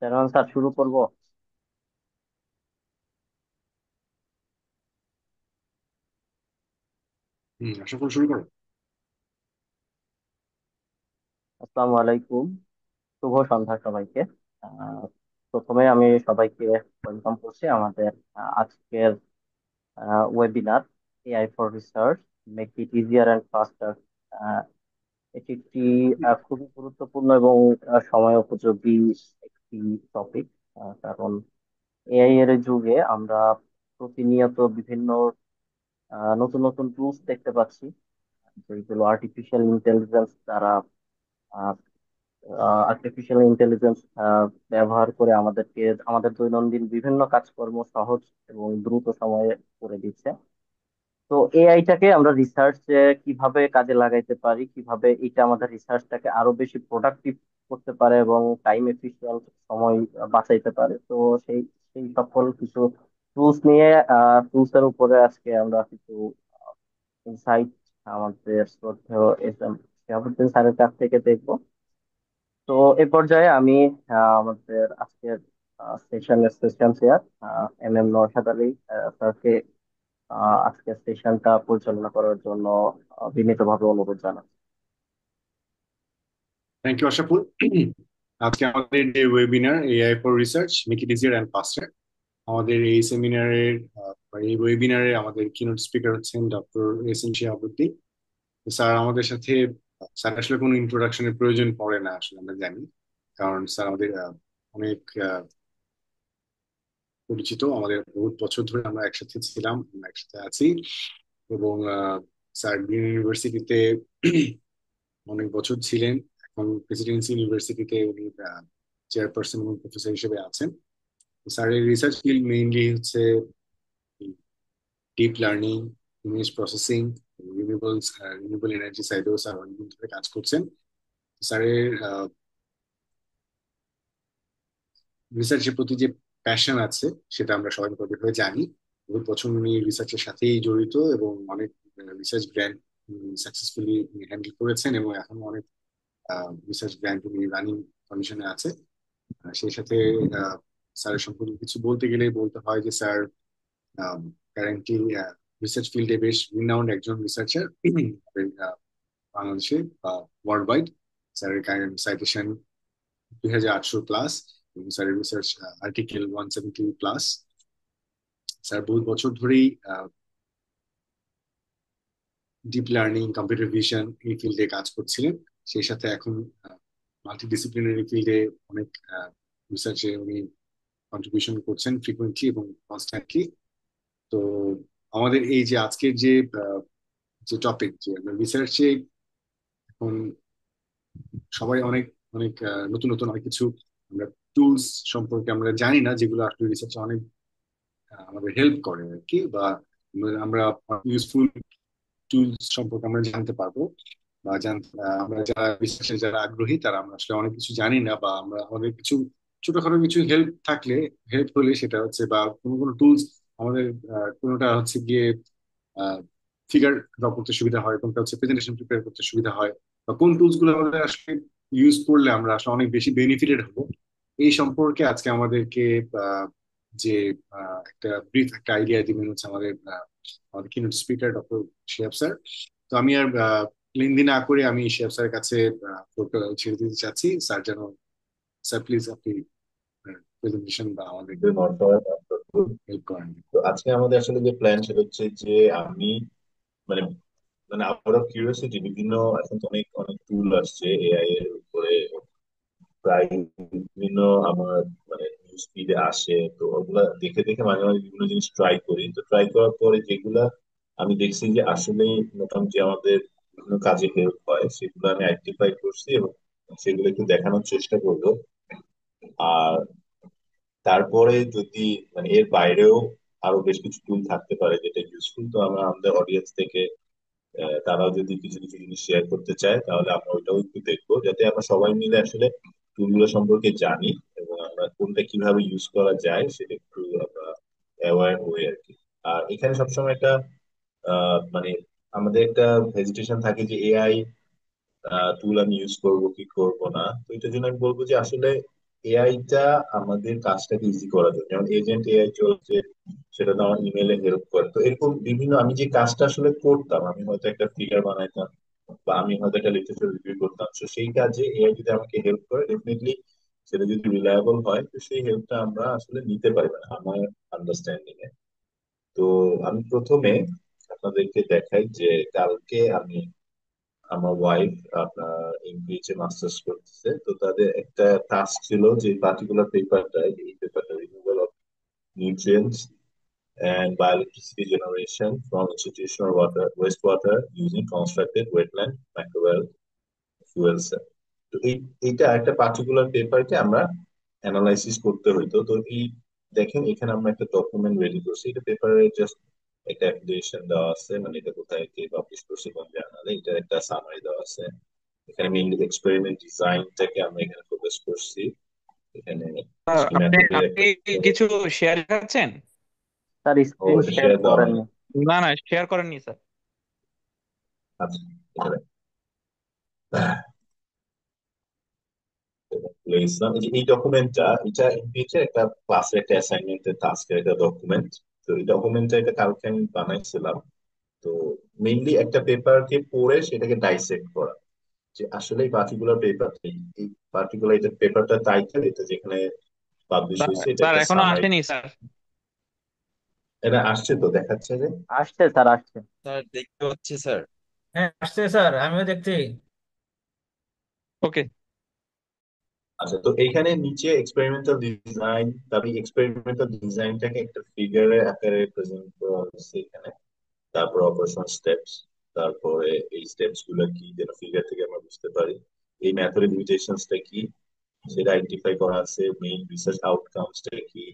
Simon sir, শুরু করব। আশা করি শুরু করো। আসসালামু আলাইকুম। শুভ সন্ধ্যা সবাইকে। আহ, প্রথমে আমি সবাইকে ওয়েলকাম করছি আমাদের আজকের webinar, AI for research, make it easier and ফাস্টার। এটি একটি খুবই গুরুত্বপূর্ণ এবং সময় উপযোগী একটি টপিক। কারণ এআই এর যুগে আমরা প্রতিনিয়ত বিভিন্ন নতুন নতুন টুলস দেখতে পাচ্ছি, যেগুলো আর্টিফিশিয়াল ইন্টেলিজেন্স দ্বারা আর্টিফিশিয়াল ইন্টেলিজেন্স ব্যবহার করে আমাদের দৈনন্দিন বিভিন্ন কাজকর্ম সহজ এবং দ্রুত সময়ে করে দিচ্ছে। তো এআইটাকে আমরা রিসার্চে কিভাবে কাজে লাগাইতে পারি, কিভাবে এটা আমাদের রিসার্চটাকে আরো বেশি প্রোডাক্টিভ করতে পারে এবং টাইম এফিশিয়েন্ট সময় বাঁচাইতে পারে। তো সেই সেই সকল কিছু টুলস নিয়ে, টুলস এর উপরে আজকে আমরা কিছু ইনসাইট আমাদের শ্রদ্ধেয় এস এম শিহাবুদ্দিন স্যারের কাছ থেকে দেখবো। তো এই পর্যায়ে আমি আমাদের আজকের সেশনের session chair M M Naushad Ali স্যারকে আজকের সেশনটা পরিচালনা করার জন্য বিনীতভাবে অনুরোধ জানাচ্ছি। Thank you Ashaful. আজকে আমাদের যে webinar AI for research make it easier and faster, আমাদের এই সেমিনারের এই ওয়েবিনারে আমাদের কিনোট স্পিকার হচ্ছেন doctor S M Shihabuddin. Sir আমাদের সাথে, স্যার আসলে কোনো ইন্ট্রোডাকশনের প্রয়োজন পড়ে না, আসলে আমরা জানি, কারণ স্যার আমাদের অনেক পরিচিত। আমাদের বহুত বছর ধরে আমরা একসাথে ছিলাম, আমরা একসাথে আছি। এবং স্যার গ্রিন ইউনিভার্সিটিতে অনেক বছর ছিলেন। এখন প্রেসিডেন্সি ইউনিভার্সিটিতে উনি চেয়ারপারসন এবং প্রফেসর হিসেবে আছেন। স্যারের রিসার্চ ফিল্ড মেইনলি হচ্ছে deep learning, image processing, renewable energy সাইডেও স্যার অনেকদিন ধরে কাজ করছেন। স্যারের রিসার্চের প্রতি যে প্যাশন আছে সেটা আমরা সবাই মোটামুটি জানি। বহুত বছর উনি রিসার্চের সাথেই জড়িত এবং অনেক রিসার্চ গ্র্যান্ট সাকসেসফুলি হ্যান্ডেল করেছেন, এবং এখন অনেক রিসার্চ গ্র্যান্ট উনি রানিং কন্ডিশনে আছে। সেই সাথে আহ, স্যারের সম্পর্কে কিছু বলতে গেলে বলতে হয় যে স্যার কারেন্টলি রিসার্চ ফিল্ডে বেশ রিনাউন্ড একজন রিসার্চার বাংলাদেশে বা ওয়ার্ল্ড ওয়াইড। স্যারের কারেন্ট সাইটেশন 2800 প্লাস, এবং স্যারের রিসার্চ আর্টিকেল 170 প্লাস। স্যার বহু বছর ধরেই ডিপ লার্নিং, কম্পিউটার ভিশন এই ফিল্ডে কাজ করছিলেন। সেই সাথে এখন মাল্টিডিসিপ্লিনারি ফিল্ডে অনেক রিসার্চে উনি কন্ট্রিবিউশন করছেন ফ্রিকুয়েন্টলি এবং কনস্ট্যান্টলি। তো আমাদের এই যে আজকের যে যে টপিক, যে রিসার্চে এখন সবাই অনেক অনেক নতুন নতুন অনেক কিছু আমরা টুলস সম্পর্কে আমরা জানি না, যেগুলো আসলে রিসার্চে অনেক আমাদের হেল্প করে আর কি, বা আমরা ইউজফুল টুলস সম্পর্কে আমরা জানতে পারবো। বা আমরা যারা রিসার্চে যারা আগ্রহী তারা আমরা আসলে অনেক কিছু জানি না, বা আমরা আমাদের কিছু ছোটখাটো কিছু হেল্প থাকলে, হেল্প হলে সেটা হচ্ছে, বা কোনো কোনো টুলস আমাদের কোনোটা হচ্ছে গিয়ে ফিগার ড্র করতে সুবিধা হয়, কোনটা হচ্ছে প্রেজেন্টেশন প্রিপেয়ার করতে সুবিধা হয়, বা কোন টুলস গুলো আমাদের আসলে ইউজ করলে আমরা আসলে অনেক বেশি বেনিফিটেড হবো, এই সম্পর্কে আজকে আমাদেরকে যে একটা ব্রিফ একটা আইডিয়া দিবেন হচ্ছে আমাদের keynote speaker doctor Shihab sir. তো আমি আর লেনদেন না করে আমি শিহাব স্যারের কাছে ফ্লোরটা ছেড়ে দিতে চাচ্ছি। স্যার যেন, স্যার প্লিজ আপনি প্রেজেন্টেশন বা আমাদেরকে হেল্প করেন। তো আজকে আমাদের আসলে যে প্ল্যান সেটা হচ্ছে যে আমি মানে মানে আউট অফ কিউরিওসিটি বিভিন্ন এখন তো অনেক অনেক টুল আসছে এআই এর উপরে, প্রায় বিভিন্ন আমার নিউজ ফিডে আসে, তো ওগুলা দেখে দেখে মাঝে মাঝে বিভিন্ন জিনিস ট্রাই করি। তো ট্রাই করার পরে যেগুলা আমি দেখছি যে আসলে মোটামুটি আমাদের বিভিন্ন কাজে হেল্প হয় সেগুলো আমি আইডেন্টিফাই করছি এবং সেগুলো একটু দেখানোর চেষ্টা করবো। আর তারপরে যদি এর বাইরেও আরো বেশ কিছু টুল থাকতে পারে যেটা ইউজফুল, তো আমরা আমাদের অডিয়েন্স থেকে তারাও যদি কিছু কিছু জিনিস শেয়ার করতে চায় তাহলে আমরা ওইটাও একটু দেখবো, যাতে আমরা সবাই মিলে আসলে টুলগুলো সম্পর্কে জানি এবং আমরা কোনটা কিভাবে ইউজ করা যায় সেটা একটু আমরা অ্যাওয়্যার হই আর কি। আর এখানে সবসময় একটা মানে আমাদের একটা হেজিটেশন থাকে যে এআই টুল আমি ইউজ করব কি করব না। তো এটার জন্য আমি বলবো যে আসলে এআইটা আমাদের কাজটাকে ইজি করার জন্য, যেমন এজেন্ট এআই চলছে, সেটা তো আমার ইমেলে হেল্প করে। তো এরকম বিভিন্ন, আমি যে কাজটা আসলে করতাম, আমি হয়তো একটা ফিগার বানাইতাম বা আমি হয়তো একটা লিটারেচার রিভিউ করতাম, তো সেই কাজে এআই যদি আমাকে হেল্প করে, ডেফিনেটলি সেটা যদি রিলায়েবল হয়, তো সেই হেল্পটা আমরা আসলে নিতে পারি, মানে আমার আন্ডারস্ট্যান্ডিং এ। তো আমি প্রথমে আপনাদেরকে দেখাই যে কালকে আমি, আমার ওয়াইফ আপনার এমবিএ মাস্টার্স করতেছে, তো তাদের একটা টাস্ক ছিল যে পার্টিকুলার পেপারটা, এই পেপারটা removal of nutrients and bioelectricity generation from institutional water wastewater using constructed wetland microbial fuel cell। তো এইটা একটা পার্টিকুলার পেপারকে আমরা অ্যানালাইসিস করতে হইতো। তো এই দেখেন এখানে আমরা একটা ডকুমেন্ট রেডি করছি, এটা পেপারে জাস্ট একটা অ্যাপ্লিকেশন দেওয়া আছে, মানে এটা কোথায় কে পাবলিশ করছে কোন জার্নালে, এটা একটা সামারি দেওয়া আছে। এখানে মেইনলি এক্সপেরিমেন্ট ডিজাইনটাকে আমরা এখানে ফোকাস করছি। এখানে আপনি স্কিম্যাটিকের আপনি একটা কিছু শেয়ার দেখাচ্ছেন? স্যার ও, স্ক্রিন এটা শেয়ার শেয়ার দেওয়া হয়নি। করেননি। না না, শেয়ার করেননি স্যার। আচ্ছা, এখানে ইসলাম, এই ডকুমেন্টটা, এটা এমপিএইচ এর একটা ক্লাসের একটা অ্যাসাইনমেন্টের টাস্কের একটা ডকুমেন্ট। তো এই ডকুমেন্টটা এটা কালকে আমি বানাইছিলাম। তো মেইনলি একটা পেপারকে পড়ে সেটাকে ডাইসেক্ট করা, যে আসলে এই পার্টিকুলার পেপার, এই পার্টিকুলার এটা পেপারটা টাইটেল, এটা যেখানে পাবলিশ হয়েছে, এটা স্যার একটা এখনো সামারি। আসেনি স্যার। এটা আসছে তো, দেখাচ্ছে যে। আসছে স্যার, আসছে। স্যার দেখতে পাচ্ছি স্যার। হ্যাঁ আসছে স্যার, আমিও দেখছি। ওকে। আচ্ছা, তো এইখানে নিচে এক্সপেরিমেন্টাল ডিজাইন, তবে এক্সপেরিমেন্টাল ডিজাইনটাকে একটা ফিগারের আকারে প্রেজেন্ট করা হয়েছে এখানে। তারপর অপারেশন স্টেপস, তারপরে এই স্টেপস গুলো কি যেন ফিগার থেকে আমরা বুঝতে পারি। এই মেথড লিমিটেশনসটা কি সেটা আইডেন্টিফাই করা আছে। মেইন রিসার্চ আউটকামসটা কি,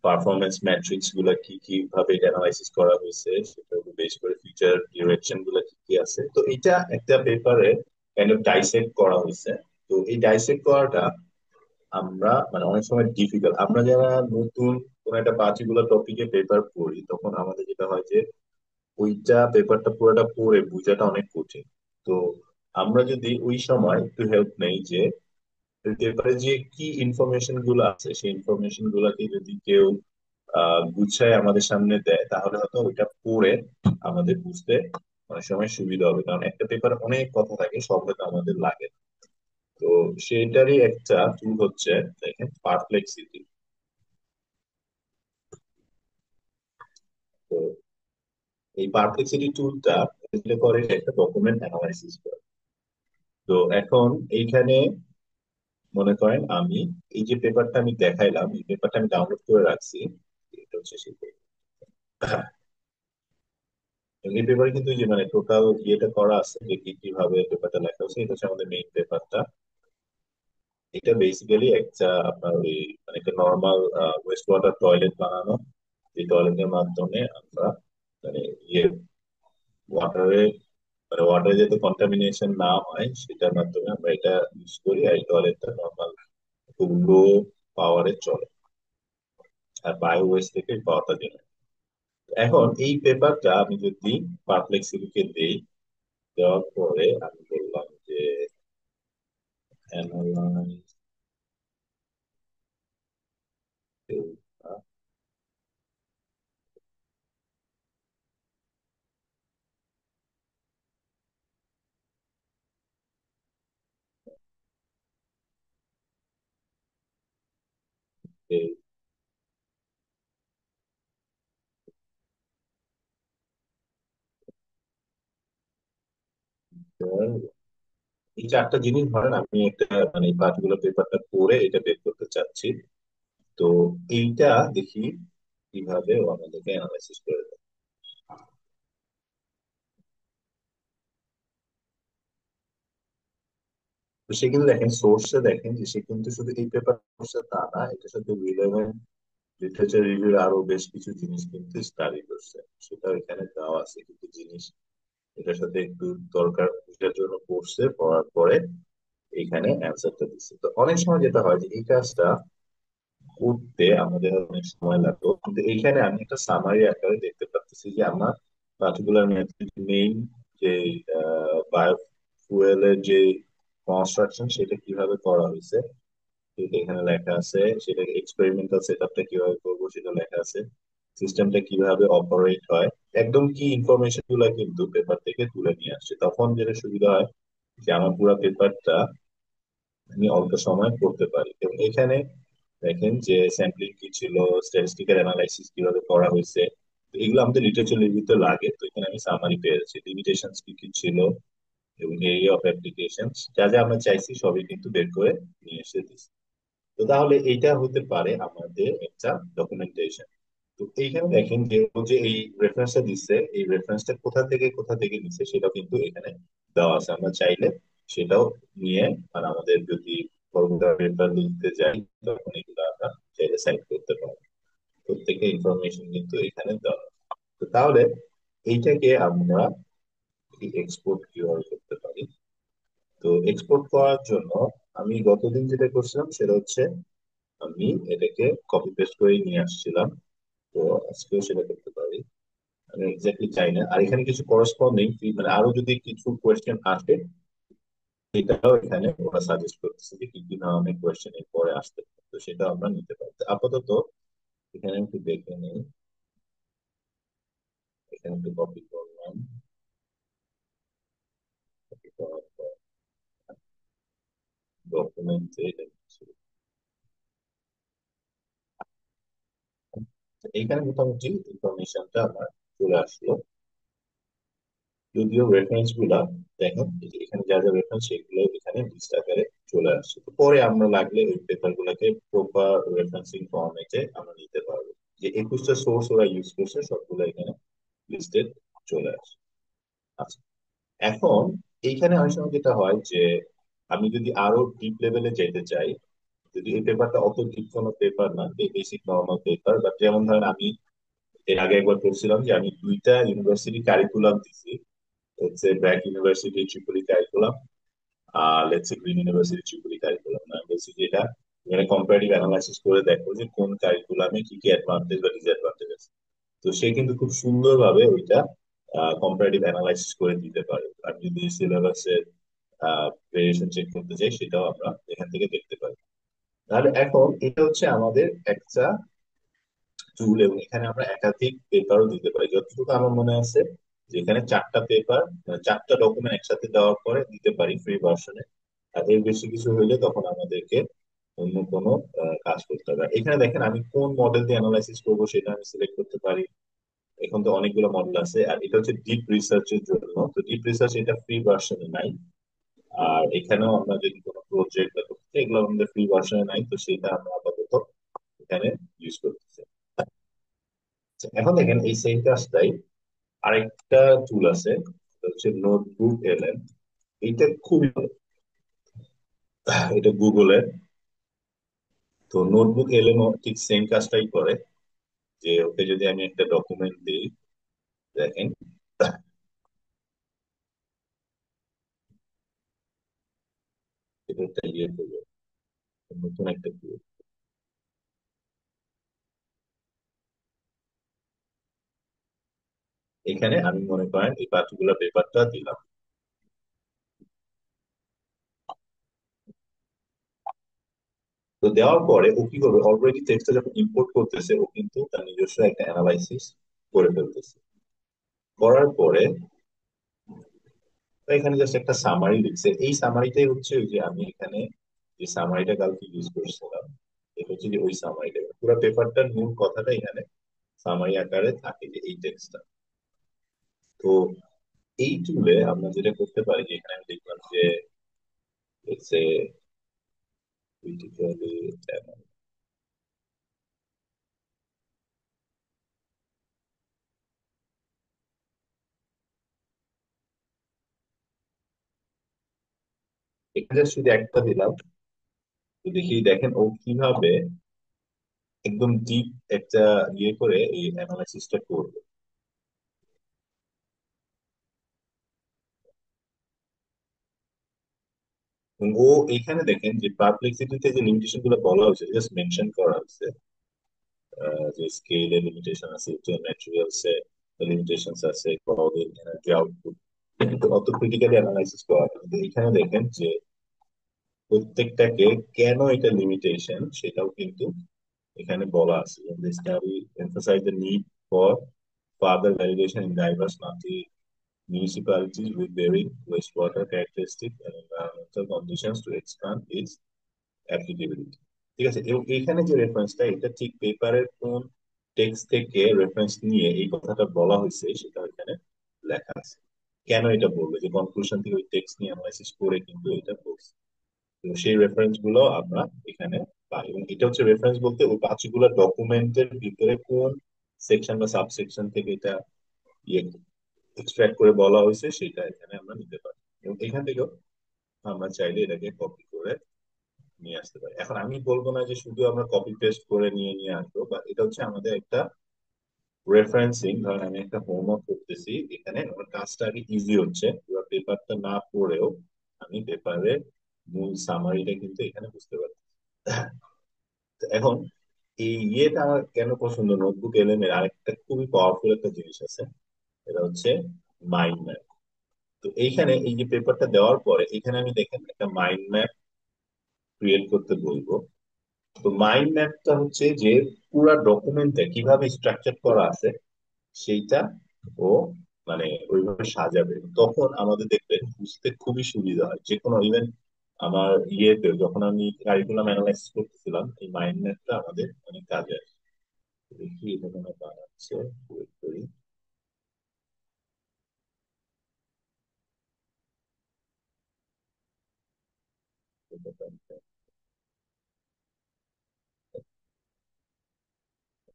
পারফরমেন্স ম্যাট্রিক্স গুলা কি কি ভাবে অ্যানালাইসিস করা হয়েছে, সেটার উপর বেস করে ফিউচার ডিরেকশন গুলা কি কি আছে। তো এটা একটা পেপারে কাইন্ড অফ ডাইসেক্ট করা হয়েছে। তো এই ডাইসেক্ট করাটা আমরা মানে অনেক সময় ডিফিকাল্ট, আমরা যারা নতুন কোন একটা পার্টিকুলার টপিকে পেপার পড়ি, তখন আমাদের যেটা হয় যে ওইটা পেপারটা পুরোটা পড়ে বোঝাটা অনেক কঠিন। তো আমরা যদি ওই সময় একটু হেল্প নেই, যে পেপারে যে কি ইনফরমেশন গুলো আছে, সেই ইনফরমেশন গুলাকে যদি কেউ গুছায় আমাদের সামনে দেয়, তাহলে হয়তো ওইটা পড়ে আমাদের বুঝতে অনেক সময় সুবিধা হবে, কারণ একটা পেপার অনেক কথা থাকে, সব হয়তো আমাদের লাগে না। তো সেটারই একটা টুল হচ্ছে, দেখেন, পারপ্লেক্সিটি। তো এই পারপ্লেক্সিটি টুলটা যেটা করে, এটা একটা ডকুমেন্ট অ্যানালাইসিস করে। তো এখন এইখানে মনে করেন আমি এই যে পেপারটা আমি দেখাইলাম, এই পেপারটা আমি ডাউনলোড করে রাখছি। এটা হচ্ছে সেই paper। এই পেপারে কিন্তু এই যে মানে টোটাল ইয়েটা করা আছে, যে কি কিভাবে পেপারটা লেখা হচ্ছে, এটা হচ্ছে আমাদের মেইন পেপারটা। এটা বেসিক্যালি একটা আপনার ওই মানে একটা নর্মাল ওয়েস্ট ওয়াটার টয়লেট বানানো, এই টয়লেটের মাধ্যমে আমরা মানে ইয়ে ওয়াটারে, মানে ওয়াটারে যাতে কন্টামিনেশন না হয় সেটার মাধ্যমে আমরা এটা ইউজ করি। আর এই টয়লেটটা নর্মাল খুব লো পাওয়ারে চলে, আর বায়ো ওয়েস্ট থেকে পাওয়ারটা জেনারেট। এখন এই পেপারটা আমি যদি পারপ্লেক্সিটিকে দেই, দেওয়ার পরে আমি বললাম যে অ্যানালাইজ এই চারটা জিনিস ধরেন আমি একটা মানে পার্টিকুলার পেপারটা পড়ে এটা বের করতে চাচ্ছি। তো এইটা দেখি কিভাবে ও আমাদেরকে অ্যানালাইসিস করে দেয়। তো সে কিন্তু দেখেন সোর্সে, দেখেন যে সে কিন্তু শুধু এই পেপার পড়ছে তা না, এটার সাথে রিলেভেন্ট লিটারেচার রিভিউর আরো বেশ কিছু জিনিস কিন্তু স্টাডি করছে, সেটা এখানে দেওয়া আছে কিছু জিনিস। এটার সাথে একটু দরকার বুঝার জন্য পড়ছে, পড়ার পরে এখানে অ্যান্সারটা দিচ্ছে। তো অনেক সময় যেটা হয় যে এই কাজটা করতে আমাদের অনেক সময় লাগতো, কিন্তু এইখানে আমি একটা সামারি আকারে দেখতে পাচ্ছি যে আমার পার্টিকুলার মেথড মেইন যে বায়োফুয়েলের যে কনস্ট্রাকশন সেটা কিভাবে করা হয়েছে সেটা এখানে লেখা আছে, সেটা এক্সপেরিমেন্টাল সেটআপটা কিভাবে করবো সেটা লেখা আছে, সিস্টেমটা কিভাবে অপারেট হয়, একদম কি ইনফরমেশন গুলা কিন্তু পেপার থেকে তুলে নিয়ে আসছে। তখন যেটা সুবিধা হয় যে আমার পুরো পেপারটা আমি অল্প সময় পড়তে পারি। এবং এখানে দেখেন যে স্যাম্পলিং কি ছিল, স্ট্যাটিস্টিক্যাল অ্যানালাইসিস কিভাবে করা হয়েছে, তো এগুলো আমাদের লিটারেচার রিভিউতে লাগে। তো এখানে আমি সামারি পেয়েছি, লিমিটেশনস কি কি ছিল এবং এরিয়া অফ অ্যাপ্লিকেশন যা যা আমরা চাইছি সবই কিন্তু বের করে নিয়ে এসে দিচ্ছি। তো তাহলে এইটা হতে পারে আমাদের একটা ডকুমেন্টেশন। তো এইখানে দেখেন যে ও যে এই রেফারেন্সটা দিচ্ছে, এই রেফারেন্সটা কোথা থেকে নিচ্ছে সেটা কিন্তু এখানে দেওয়া আছে। আমরা চাইলে সেটাও নিয়ে, আর আমাদের যদি পেপার লিখতে যাই তখন এগুলো আমরা চাইলে সাইড করতে পারি। প্রত্যেকের ইনফরমেশন কিন্তু এখানে দেওয়া আছে। তো তাহলে এইটাকে আমরা এক্সপোর্ট কিভাবে করতে পারি? তো এক্সপোর্ট করার জন্য আমি গতদিন যেটা করছিলাম সেটা হচ্ছে আমি এটাকে কপি পেস্ট করে নিয়ে আসছিলাম। তো আজকেও সেটা করতে পারি, আমি এক্স্যাক্টলি চাই না। আর এখানে কিছু করসপন্ডিং মানে আরো যদি কিছু কোয়েশ্চেন আসে সেটাও এখানে ওরা সাজেস্ট করতেছে যে কি কি ধরনের কোয়েশ্চেন এর পরে আসতে পারে, তো সেটা আমরা নিতে পারি। তো আপাতত এখানে একটু দেখে নিই, এখানে একটু কপি করলাম, কপি করার পর ডকুমেন্টে এইখানে মোটামুটি ইনফরমেশনটা আমার চলে আসলো। যদিও রেফারেন্স গুলা দেখেন এই যে এখানে যা যা রেফারেন্স সেগুলো এখানে লিস্ট আকারে চলে আসছে। তো পরে আমরা লাগলে ওই পেপার গুলাকে প্রপার রেফারেন্সিং ফরম্যাটে আমরা নিতে পারবো। যে 21টা সোর্স ওরা ইউজ করছে সবগুলো এখানে লিস্টেড চলে আসে। আচ্ছা, এখন এইখানে অনেক সময় যেটা হয় যে আমি যদি আরো ডিপ লেভেলে যেতে চাই, যদি এই পেপারটা অত ডিপ কোনো পেপার না, বেসিক নর্মাল পেপার, বাট যেমন ধরেন আমি এর আগে একবার করছিলাম যে আমি 2টা ইউনিভার্সিটি কারিকুলাম দিছি, হচ্ছে ব্র্যাক ইউনিভার্সিটি ট্রিপলি কারিকুলাম আর let's say green university triple E curriculum. আমি বলছি যে এটা এখানে কম্পারেটিভ অ্যানালাইসিস করে দেখো যে কোন কারিকুলামে কি কি অ্যাডভান্টেজ বা ডিসঅ্যাডভান্টেজ আছে। তো সে কিন্তু খুব সুন্দরভাবে ওইটা কম্পারেটিভ অ্যানালাইসিস করে দিতে পারে। আমি যদি সিলেবাসের ভেরিয়েশন চেক করতে চাই সেটাও আমরা এখান থেকে দেখতে পারি। তাহলে এখন এটা হচ্ছে আমাদের একটা টুল, এবং এখানে আমরা একাধিক পেপারও দিতে পারি। যতটুকু আমার মনে আছে যে এখানে 4টা পেপার, 4টা ডকুমেন্ট একসাথে দেওয়ার পরে দিতে পারি ফ্রি ভার্সনে। আর এর বেশি কিছু হইলে তখন আমাদেরকে অন্য কোনো কাজ করতে হবে। এখানে দেখেন আমি কোন মডেল দিয়ে অ্যানালাইসিস করবো সেটা আমি সিলেক্ট করতে পারি। এখন তো অনেকগুলো মডেল আছে, আর এটা হচ্ছে ডিপ রিসার্চের জন্য। তো ডিপ রিসার্চ এটা ফ্রি ভার্সনে নাই। আর এখানেও আমরা যদি কোনো প্রজেক্ট বা কিছু, এগুলো আমাদের ফ্রি ভার্সনে নাই, তো সেটা আমরা আপাতত এখানে ইউজ করতেছি। আচ্ছা, এখন দেখেন এই সেম কাজটাই আরেকটা টুল আছে, সেটা হচ্ছে নোটবুক এলএম। এইটা খুবই ভালো, এটা গুগলের। তো নোটবুক এলএম ঠিক সেম কাজটাই করে, যে ওকে যদি আমি একটা ডকুমেন্ট দিই, দেখেন এটা একটা ইয়ে করবে, নতুন একটা tool। এখানে আমি মনে করেন এই পার্টিকুলার পেপারটা দিলাম। তো দেওয়ার পরে ও কি করবে, অলরেডি টেক্সটটা যখন ইম্পোর্ট করতেছে ও কিন্তু তার নিজস্ব একটা অ্যানালাইসিস করে ফেলতেছে। করার পরে তো এখানে জাস্ট একটা সামারি লিখছে, এই সামারিটাই হচ্ছে ওই যে আমি এখানে যে সামারিটা কালকে ইউজ করছিলাম, এটা হচ্ছে যে ওই সামারিটা, পুরো পেপারটার মূল কথাটা এখানে সামারি আকারে থাকে, যে এই টেক্সটটা। তো এই টুলে আমরা যেটা করতে পারি যে এখানে আমি দেখলাম যে critically এখানে just শুধু একটা দিলাম। তো দেখি দেখেন ও কিভাবে একদম ডিপ একটা ইয়ে করে এই অ্যানালাইসিসটা করবে। এবং ও এখানে দেখেন যে পারপ্লেক্সিটিতে যে লিমিটেশন গুলো বলা হয়েছে জাস্ট মেনশন করা হয়েছে, যে স্কেলে লিমিটেশন আছে, ম্যাটেরিয়ালসে লিমিটেশনস আছে, ক্লাউডের এনার্জি আউটপুট, কিন্তু অত ক্রিটিক্যালি অ্যানালাইসিস করা হয় না। কিন্তু এখানে দেখেন যে প্রত্যেকটাকে কেন এটা লিমিটেশন সেটাও কিন্তু এখানে বলা আছে। The study emphasize the need for further validation in diverse municipalities with varying wastewater characteristics and environmental conditions to expand its applicability. ঠিক আছে, এবং এখানে যে রেফারেন্সটা এটা ঠিক পেপারের কোন টেক্সট থেকে রেফারেন্স নিয়ে এই কথাটা বলা হয়েছে সেটা এখানে লেখা আছে। কেন এটা বলবো, যে কনক্লুশন থেকে ওই টেক্সট নিয়ে অ্যানালাইসিস করে কিন্তু এটা বলছে। তো সেই রেফারেন্স গুলো আমরা এখানে পাই, এবং এটা হচ্ছে রেফারেন্স বলতে ওই পাঁচগুলো ডকুমেন্টের ভিতরে কোন সেকশন বা সাবসেকশন থেকে এটা ইয়ে এক্সট্রাক্ট করে বলা হয়েছে সেটা এখানে আমরা নিতে পারি, এবং এখান থেকেও আমরা চাইলে এটাকে কপি করে নিয়ে আসতে পারি। এখন আমি বলবো না যে শুধু আমরা কপি পেস্ট করে নিয়ে নিয়ে আসবো, বা এটা হচ্ছে আমাদের একটা রেফারেন্সিং। ধরেন আমি একটা হোমওয়ার্ক করতেছি, এখানে আমার কাজটা আগে ইজি হচ্ছে, এবার পেপারটা না পড়েও আমি পেপারের মূল সামারিটা কিন্তু এখানে বুঝতে পারি। তো এখন এই ইয়েটা আমার কেন পছন্দ, নোটবুক এলএম এর আরেকটা খুবই পাওয়ারফুল একটা জিনিস আছে, এটা হচ্ছে মাইন্ড ম্যাপ। তো এইখানে এই যে পেপারটা দেওয়ার পরে এখানে আমি দেখেন একটা মাইন্ড ম্যাপ ক্রিয়েট করতে বলবো। তো মাইন্ড ম্যাপটা হচ্ছে যে পুরা ডকুমেন্টটা কিভাবে স্ট্রাকচার করা আছে সেইটা ও মানে ওইভাবে সাজাবে, তখন আমাদের দেখবেন বুঝতে খুবই সুবিধা হয়। যে কোনো ইভেন আমার ইয়েতে যখন আমি কারিকুলাম অ্যানালাইসিস করতেছিলাম এই মাইন্ড ম্যাপটা আমাদের অনেক কাজে আসে। দেখি এটা কোনো বানাচ্ছে, ওয়েট করি।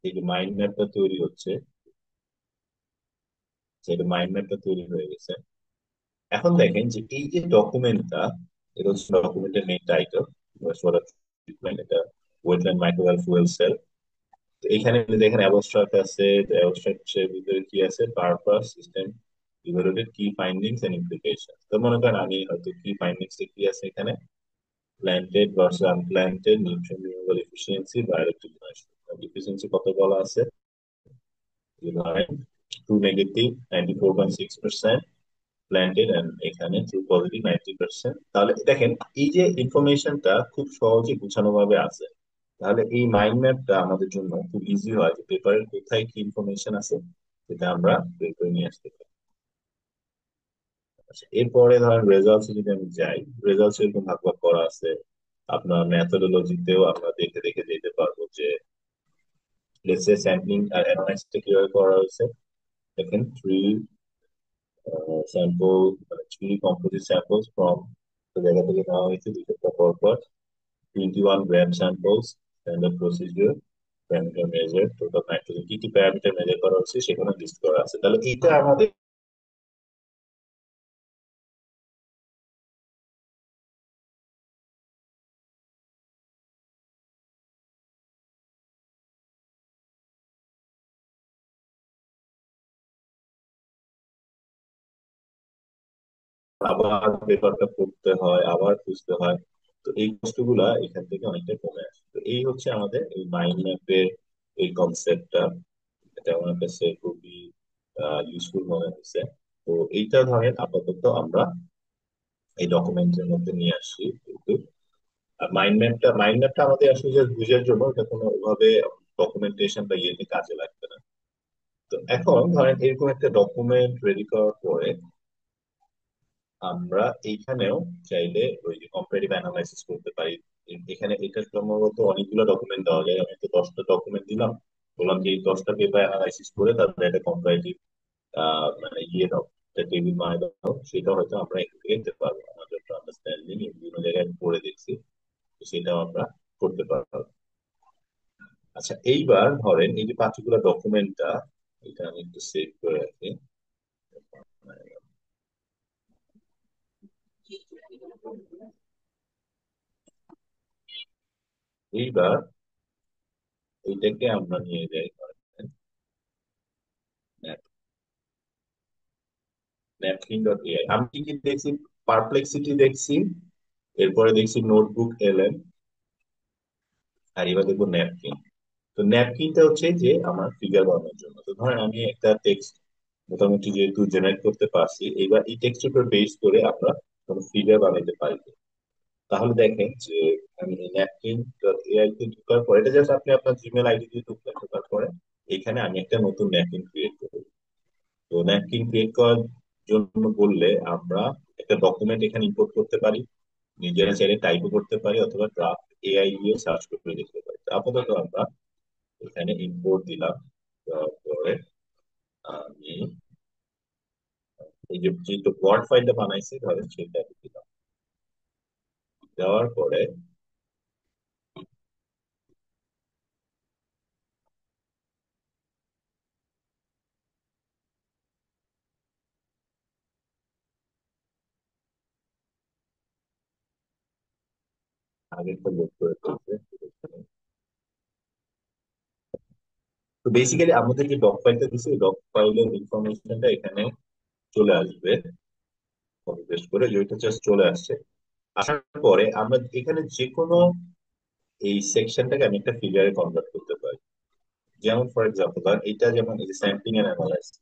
এই যে মাইন্ড ম্যাপটা তৈরি হচ্ছে, সেটা মাইন্ড ম্যাপটা তৈরি হয়ে গেছে। এখন দেখেন যে এই যে ডকুমেন্টটা, এটা হচ্ছে ডকুমেন্টের মেইন টাইটেল, এটা ওয়েটল্যান্ড মাইক্রোওয়েল ফুয়েল সেল। তো এখানে দেখেন অ্যাবস্ট্রাক্ট আছে, অ্যাবস্ট্রাক্টের ভিতরে কি আছে, পারপাস, সিস্টেম ইভালুয়েটেড, কি ফাইন্ডিংস এন্ড ইমপ্লিকেশন। তো মনে করেন আমি হয়তো কি ফাইন্ডিংস কি আছে এখানে, planted versus unplanted, nutrient removal efficiency বা ইলেকট্রিক এফিসিয়েন্সি কত বলা আছে, ধরেন টু নেগেটিভ 94.6%, প্ল্যান্টেড এন্ড এখানে ট্রু পজিটিভ 90%। তাহলে দেখেন এই যে ইনফরমেশনটা খুব সহজে গুছানো ভাবে আছে, তাহলে এই মাইন্ড ম্যাপটা আমাদের জন্য খুব ইজি হয় যে পেপারের কোথায় কি ইনফরমেশন আছে সেটা আমরা বের করে নিয়ে আসতে পারি। আচ্ছা, এরপরে ধরেন রেজাল্টস যদি আমি যাই, রেজাল্টস এরকম ভাগ ভাগ করা আছে। আপনার মেথোডোলজিতেও আমরা দেখে দেখে যেতে পারবো যে লেটস সে স্যাম্পলিং আর অ্যানালাইসিসটা কিভাবে করা হয়েছে। দেখেন থ্রি স্যাম্পল, মানে থ্রি কম্পোজিট স্যাম্পলস ফ্রম জায়গা থেকে নেওয়া হয়েছে, দুই সপ্তাহ পর পর 21 gram samples, standard procedure, parameter measure, total nitrogen কি কি প্যারামিটার মেজার করা হচ্ছে সেখানে লিস্ট করা আছে। তাহলে এটা আমাদের আবার পেপারটা পড়তে হয়, আবার খুঁজতে হয়। তো এই কষ্টগুলা এখান থেকে অনেকটা কমে আসে। তো এই হচ্ছে আমাদের এই মাইন্ড ম্যাপের এই কনসেপ্টটা, এটা আমার কাছে খুবই ইউজফুল মনে হয়েছে। তো এইটা ধরেন আপাতত আমরা এই ডকুমেন্টের মধ্যে নিয়ে আসি কিন্তু। আর মাইন্ড ম্যাপটা আমাদের আসলে জাস্ট বুঝার জন্য, এটা কোনো ভাবে ডকুমেন্টেশন বা ইয়েতে কাজে লাগবে না। তো এখন ধরেন এরকম একটা ডকুমেন্ট রেডি করার পরে আমরা এইখানেও চাইলে ওই যে কম্পারেটিভ অ্যানালাইসিস করতে পারি। এখানে এটা সম্ভবত অনেকগুলো ডকুমেন্ট দেওয়া যায়, আমি তো 10টা ডকুমেন্ট দিলাম, বললাম যে এই 10টা পেপার অ্যানালাইসিস করে তারপরে একটা কম্পারেটিভ মানে ইয়ে দাও, একটা টেবিল বানিয়ে দাও, সেটা হয়তো আমরা এখান থেকে দিতে পারবো। আমাদের আন্ডারস্ট্যান্ডিং বিভিন্ন জায়গায় আমি পড়ে দেখছি, তো সেটাও আমরা করতে পারবো। আচ্ছা, এইবার ধরেন এই যে পার্টিকুলার ডকুমেন্টটা, এটা আমি একটু সেভ করে রাখি। এইবার এইটাকে আমরা নিয়ে যাই ন্যাপকিন ডট এআই। আমি কি কি দেখছি, পারপ্লেক্সিটি দেখছি, এরপরে দেখছি নোটবুক এলএম, আর এবার দেখবো ন্যাপকিন। তো ন্যাপকিনটা হচ্ছে যে আমার ফিগার বানানোর জন্য। তো ধরেন আমি একটা টেক্সট মোটামুটি যেহেতু জেনারেট করতে পারছি, এবার এই টেক্সটের উপর বেস করে আমরা কোনো ফিগার বানাইতে পারি। তাহলে দেখেন যে আমি ন্যাপকিন ডট এআই তে ঢোকার পর, এটা জাস্ট আপনি আপনার জিমেল আইডি দিয়ে ঢুকলেন, ঢোকার পরে এখানে আমি একটা নতুন ন্যাপকিন ক্রিয়েট করব। তো ন্যাপকিন ক্রিয়েট করার জন্য বললে আমরা একটা ডকুমেন্ট এখানে ইম্পোর্ট করতে পারি, নিজেরা চাইলে টাইপও করতে পারি, অথবা ড্রাফট এআই দিয়ে সার্চ করে দেখতে পারি। তো আপাতত আমরা এখানে ইম্পোর্ট দিলাম। তারপরে আমি এই যে ওয়ার্ড ফাইলটা বানাইছি ধরেন সেটা দিলাম। দেওয়ার পরে আগেরটা লোড করে ফেলছে। তো বেসিক্যালি আমাদের যে ডক ফাইলটা দিচ্ছে, ডক ফাইলের ইনফরমেশনটা এখানে চলে আসবে। কপি পেস্ট করে যেটা জাস্ট চলে আসছে। আসার পরে আমরা এখানে যে কোনো এই সেকশনটাকে আমি একটা ফিগারে কনভার্ট করতে পারি। যেমন ফর এক্সাম্পল ধর এইটা, যেমন এই যে স্যাম্পলিং এন্ড অ্যানালাইসিস।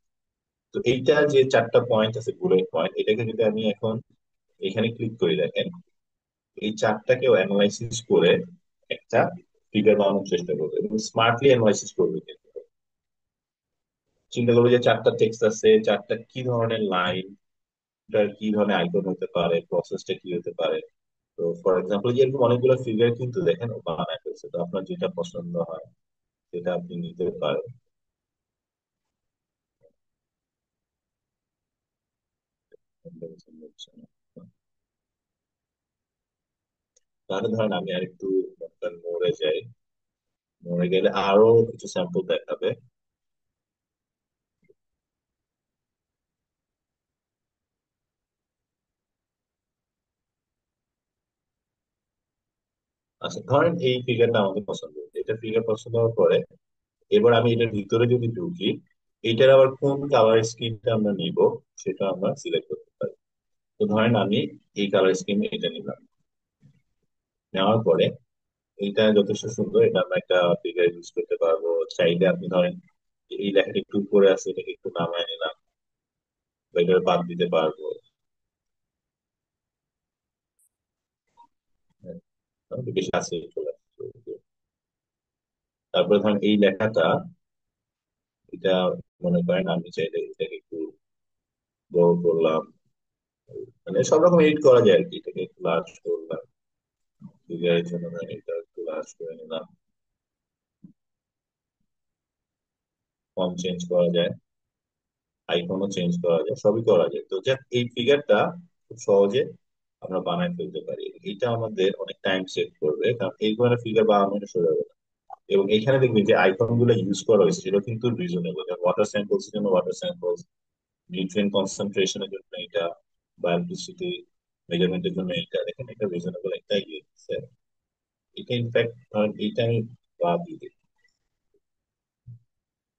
তো এইটা যে চারটা পয়েন্ট আছে, বুলেট পয়েন্ট, এটাকে যদি আমি এখন এখানে ক্লিক করি, দেখেন এই চারটাকেও অ্যানালাইসিস করে একটা ফিগার বানানোর চেষ্টা করবে এবং স্মার্টলি অ্যানালাইসিস করবে কিন্তু। চিন্তা করবে যে চারটা টেক্সট আছে, চারটা কি ধরনের লাইন, কি ধরনের আইকন হতে পারে, প্রসেসটা কি হতে পারে। তো ফর এক্সাম্পল এরকম অনেকগুলো ফিগার কিন্তু দেখেন ও বানায় ফেলছে। তো আপনার যেটা পছন্দ হয় সেটা আপনি নিতে পারেন। তাহলে ধরেন আমি আর একটু মোড়ে যাই। মোড়ে গেলে আরো কিছু স্যাম্পল দেখাবে। আচ্ছা, ধরেন এই ফিগারটা আমাকে পছন্দ হয়েছে। এটা ফিগার পছন্দ হওয়ার পরে এবার আমি এটার ভিতরে যদি ঢুকি, এটার আবার কোন কালার স্কিনটা আমরা নিব সেটা আমরা সিলেক্ট করতে পারি। তো ধরেন আমি এই কালার স্কিন এটা নিলাম। নেওয়ার পরে এটা যথেষ্ট সুন্দর, এটা আমরা একটা ফিগার ইউজ করতে পারবো। চাইলে আপনি ধরেন এই লেখাটা একটু উপরে আছে, এটাকে একটু নামায় নিলাম বা এটা বাদ দিতে পারবো। হ্যাঁ, তাহলে বেশি আছে চলে আসছে। তারপরে ধরেন এই লেখাটা, এটা মনে করেন আমি চাইলে এটাকে একটু বড় করলাম। মানে সব রকম এডিট করা যায় আর কি। এটাকে একটু লার্জ করলাম, ফিগারের জন্য ধরেন এটা একটু লার্জ করে নিলাম। ফর্ম চেঞ্জ করা যায়, আইকনও চেঞ্জ করা যায়, সবই করা যায়। তো যাক, এই ফিগারটা খুব সহজে আমরা বানায় ফেলতে পারি। এটা আমাদের অনেক টাইম সেভ করবে, কারণ এই ধরনের ফিগার বানানো সোজা হবে না। এবং এখানে দেখবেন যে আইকন গুলো ইউজ করা হয়েছে সেটা কিন্তু রিজনেবল। ওয়াটার স্যাম্পলস এর জন্য ওয়াটার স্যাম্পলস, নিউট্রিয়েন্ট কনসেন্ট্রেশনের জন্য এটা, বায়োলজিসিটি মেজারমেন্টের জন্য এটা, দেখেন এটা রিজনেবল একটা ইয়ে দিচ্ছে। এটা ইনফ্যাক্ট এইটা আমি বাদ দিয়ে দিই।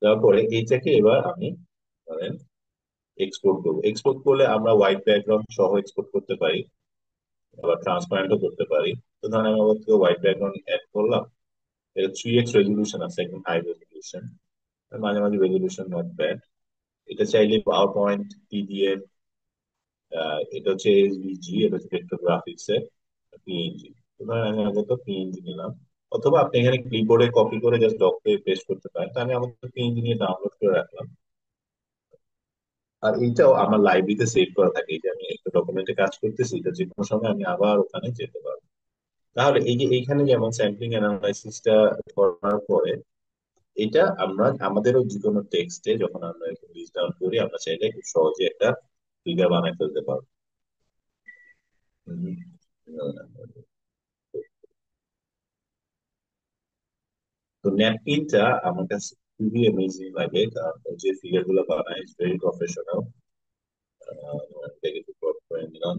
তারপরে এইটাকে এবার আমি ধরেন এক্সপোর্ট করবো। এক্সপোর্ট করলে আমরা হোয়াইট ব্যাকগ্রাউন্ড সহ এক্সপোর্ট করতে পারি, আবার ট্রান্সপারেন্টও করতে পারি। তো ধরেন আমি আবার হোয়াইট ব্যাকগ্রাউন্ড অ্যাড করলাম। এটা 3x রেজলিউশন আছে, একদম হাই রেজলিউশন। মাঝে মাঝে রেজলিউশন নট ব্যাড। এটা চাইলে পাওয়ার পয়েন্ট, পিডিএফ, এটা হচ্ছে এসভিজি, এটা হচ্ছে ভেক্টর গ্রাফিক্স এর পিএনজি। তো ধরেন আমি আপাতত পিএনজি নিলাম। অথবা আপনি এখানে ক্লিপবোর্ডে কপি করে জাস্ট ডকে পেস্ট করতে পারেন। তো আমি আপাতত পিএনজি নিয়ে ডাউনলোড করে রাখলাম। আর এইটাও আমার লাইব্রেরিতে সেভ করা থাকে। এই যে আমি একটা ডকুমেন্টে কাজ করতেছি, এটা যে কোনো সময় আমি আবার ওখানে যেতে পারবো। তাহলে এই যে এইখানে যেমন স্যাম্পলিং অ্যানালাইসিসটা করার পরে, এটা আমরা আমাদেরও যে কোনো টেক্সটে যখন আমরা লিস্ট ডাউন করি, আমরা চাইলে খুব সহজে একটা ফিগার বানায় ফেলতে পারবো। হুম। তো ন্যাপকিনটা আমার কাছে খুবই অ্যামেজিং লাগে, কারণ ও যে ফিগার গুলো বানায় ইজ ভেরি প্রফেশনাল। এটাকে একটু crop করে নিলাম।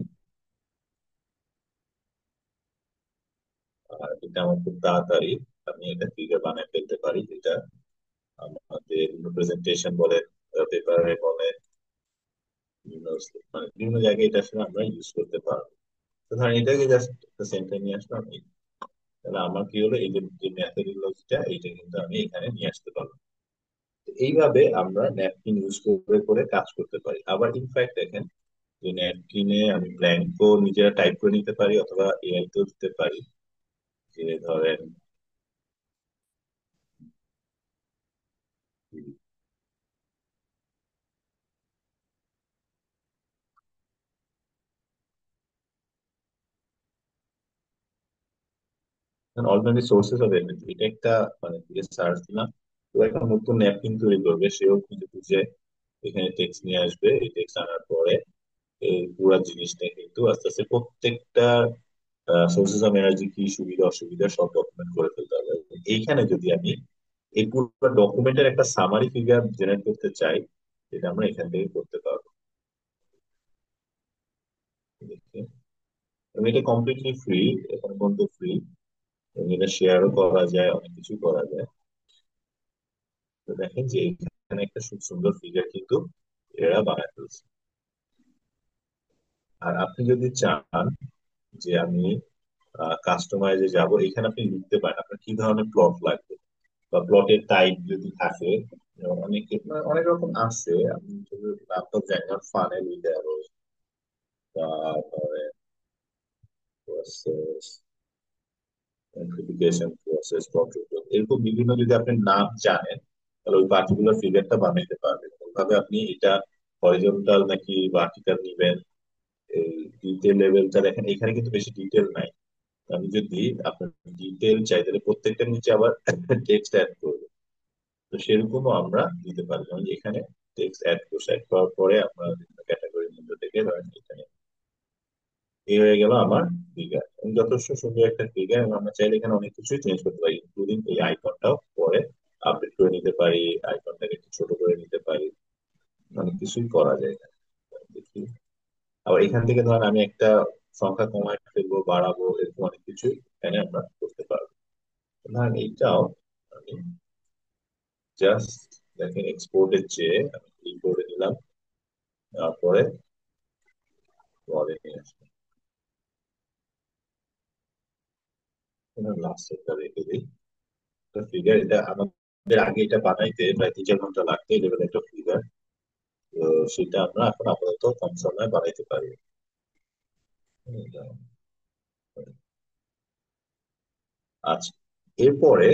আর এটা আমার খুব তাড়াতাড়ি আমি এটা ফিগার বানায় ফেলতে পারি, যেটা আমাদের প্রেজেন্টেশন বলেন, পেপারে বলেন, বিভিন্ন মানে বিভিন্ন জায়গায় এটা আসলে আমরা ইউজ করতে পারবো। তো ধরেন এটাকে জাস্ট একটা সেন্টার নিয়ে আসলাম। তাহলে আমার কি হলো, এই যে যে মেথোডোলজিটা এইটা কিন্তু আমি এখানে নিয়ে আসতে পারবো। তো এইভাবে আমরা ন্যাপকিন ইউজ করে করে কাজ করতে পারি। আবার ইনফ্যাক্ট দেখেন যে ন্যাপকিনে আমি ব্ল্যাঙ্কও নিজেরা টাইপ করে নিতে পারি অথবা এআই তেও দিতে পারি, যে ধরেন অল্টারনেটিভ সোর্সেস অফ এনার্জি, এটা একটা মানে দিয়ে সার্চ দিলাম, তো একটা নতুন ন্যাপকিন তৈরি করবে, সেও খুঁজে খুঁজে এখানে টেক্সট নিয়ে আসবে। এই টেক্সট আনার পরে এই পুরো জিনিসটা কিন্তু আস্তে আস্তে প্রত্যেকটা সোর্সেস অফ এনার্জি কি সুবিধা অসুবিধা সব ডকুমেন্ট করে ফেলতে হবে। এইখানে যদি আমি এই পুরো ডকুমেন্টের একটা সামারি ফিগার জেনারেট করতে চাই, যেটা আমরা এখান থেকে করতে পারবো। দেখি, এবং এটা কমপ্লিটলি ফ্রি, এখন পর্যন্ত ফ্রি, এবং এটা শেয়ারও করা যায়, অনেক কিছু করা যায়। তো দেখেন যে এখানে একটা খুব সুন্দর ফিগার কিন্তু এরা বানায় ফেলছে। আর আপনি যদি চান যে আমি কাস্টমাইজে যাব, এখানে আপনি লিখতে পারেন আপনার কি ধরনের প্লট লাগবে বা প্লটের টাইপ যদি থাকে। যেমন অনেক রকম আছে, আমি ল্যাপটপ জানি না, ফানেল উইথ অ্যারোস, তারপরে প্রসেস, এমপ্লিফিকেশন প্রসেস, কন্ট্রোল, এরকম বিভিন্ন যদি আপনি নাম জানেন, তাহলে ওই পার্টিকুলার ফিগারটা বানাইতে পারবেন। ওইভাবে আপনি এটা হরিজন্টাল নাকি ভার্টিক্যাল নিবেন, এই ডিটেল লেভেলটা দেখেন, এখানে কিন্তু বেশি ডিটেল নাই। আমি যদি আপনার ডিটেল চাই তাহলে প্রত্যেকটার নিচে আবার টেক্সট অ্যাড করবো, তো সেরকমও আমরা দিতে পারি। যেমন এখানে টেক্সট অ্যাড করছে, অ্যাড করার পরে আমরা বিভিন্ন ক্যাটাগরির মধ্যে থেকে ধরেন এখানে এই হয়ে গেল আমার ফিগার, যথেষ্ট সুন্দর একটা ফিগার। এবং আমরা চাইলে এখানে অনেক কিছুই চেঞ্জ করতে পারি, ইনক্লুডিং এই আইকনটাও পরে আপডেট করে নিতে পারি, আইকনটাকে একটু ছোট করে নিতে পারি, অনেক কিছুই করা যায় এখানে। দেখি, আবার এখান থেকে ধরেন আমি একটা সংখ্যা কমায় ফেলবো, বাড়াবো, এরকম অনেক কিছুই এখানে আমরা করতে পারবো। ধরেন এইটাও আমি জাস্ট দেখেন এক্সপোর্টের চেয়ে আমি ইম্পোর্টে নিলাম, তারপরে পরে নিয়ে আসবো, লাস্টেরটা রেখে দিই। ফিগার এটা আমাদের আগে এটা বানাইতে প্রায় 3-4 ঘন্টা লাগতো, এই লেভেলের একটা ফিগার। তো সেটা আমরা এখন আপাতত কম সময়ে বানাইতে পারি। আচ্ছা, এরপরে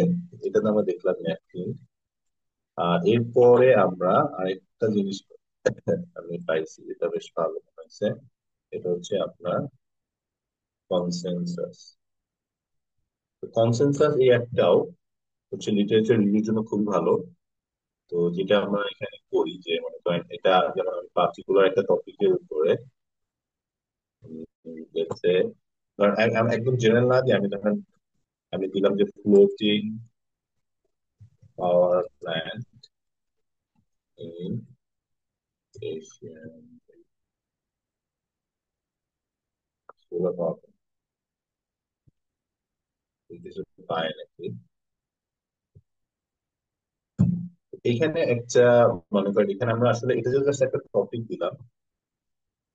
এটা তো আমরা দেখলাম ন্যাপকিন, আর এরপরে আমরা আরেকটা জিনিস আমি পাইছি যেটা বেশ ভালো মনে হয়েছে, এটা হচ্ছে আপনার কনসেনসাস। কনসেনসাস এই একটাও হচ্ছে লিটারেচার রিভিউর জন্য খুব ভালো। তো যেটা আমরা এখানে করি যে মনে করেন এটা যেমন আমি পার্টিকুলার একটা টপিকের উপরে let's say, ধরেন আমি একদম জেনারেল না দিয়ে আমি ধরেন আমি দিলাম যে floating power plant in Asian, solar power plant পায় নাকি। এখানে একটা মনে করেন এখানে আমরা আসলে এটা জাস্ট একটা টপিক দিলাম,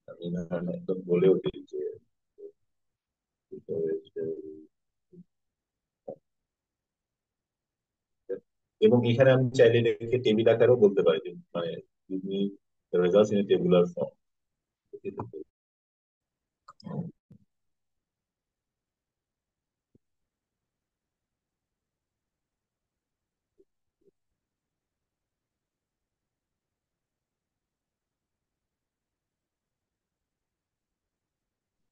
আমি ধরেন একদম বলে উঠি যে এবং এখানে আমি চাইলে এটাকে টেবিল আকারেও বলতে পারি যে মানে রেজাল্টস ইন টেবুলার ফর্ম।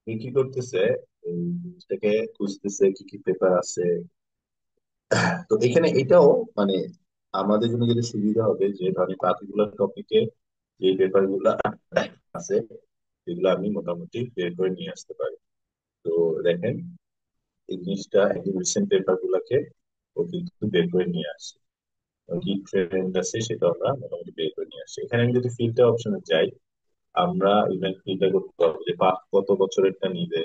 এই কি করতেছে, এই জিনিসটাকে খুঁজতেছে কি কি পেপার আছে। তো এখানে এটাও মানে আমাদের জন্য যেটা সুবিধা হবে যে ধরেন পার্টিকুলার টপিকে যে পেপার গুলা আছে সেগুলো আমি মোটামুটি বের করে নিয়ে আসতে পারি। তো দেখেন এই জিনিসটা একদম রিসেন্ট পেপার গুলাকে ও কিন্তু বের করে নিয়ে আসে, কি ট্রেন্ড আছে সেটা আমরা মোটামুটি বের করে নিয়ে আসি। এখানে আমি যদি ফিল্টার অপশনে যাই, আমরা ইভেন ফিল্টার করতে পারবো যে কত বছরেরটা নিবে,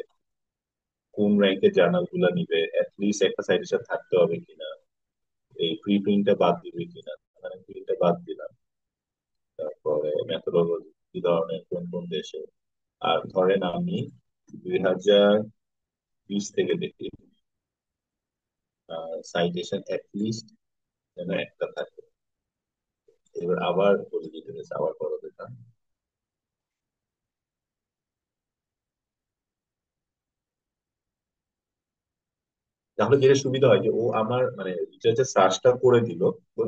কোন র্যাঙ্কের জার্নাল গুলা নিবে, অ্যাটলিস্ট একটা সাইটের সাথে থাকতে হবে কিনা, এই প্রি প্রিন্টটা বাদ দিবে কিনা, মানে প্রিন্টটা বাদ দিলাম। তারপরে মেথোডোলজি কি ধরনের, কোন কোন দেশে। আর ধরেন আমি 2020 থেকে দেখি, সাইটেশন অ্যাটলিস্ট যেন একটা থাকে। এবার আবার বলে দিতে গেছে, আবার বড় দেখা, তাহলে যেটা সুবিধা হয় যে ও আমার মানে রিসার্চের সার্চটা করে দিল,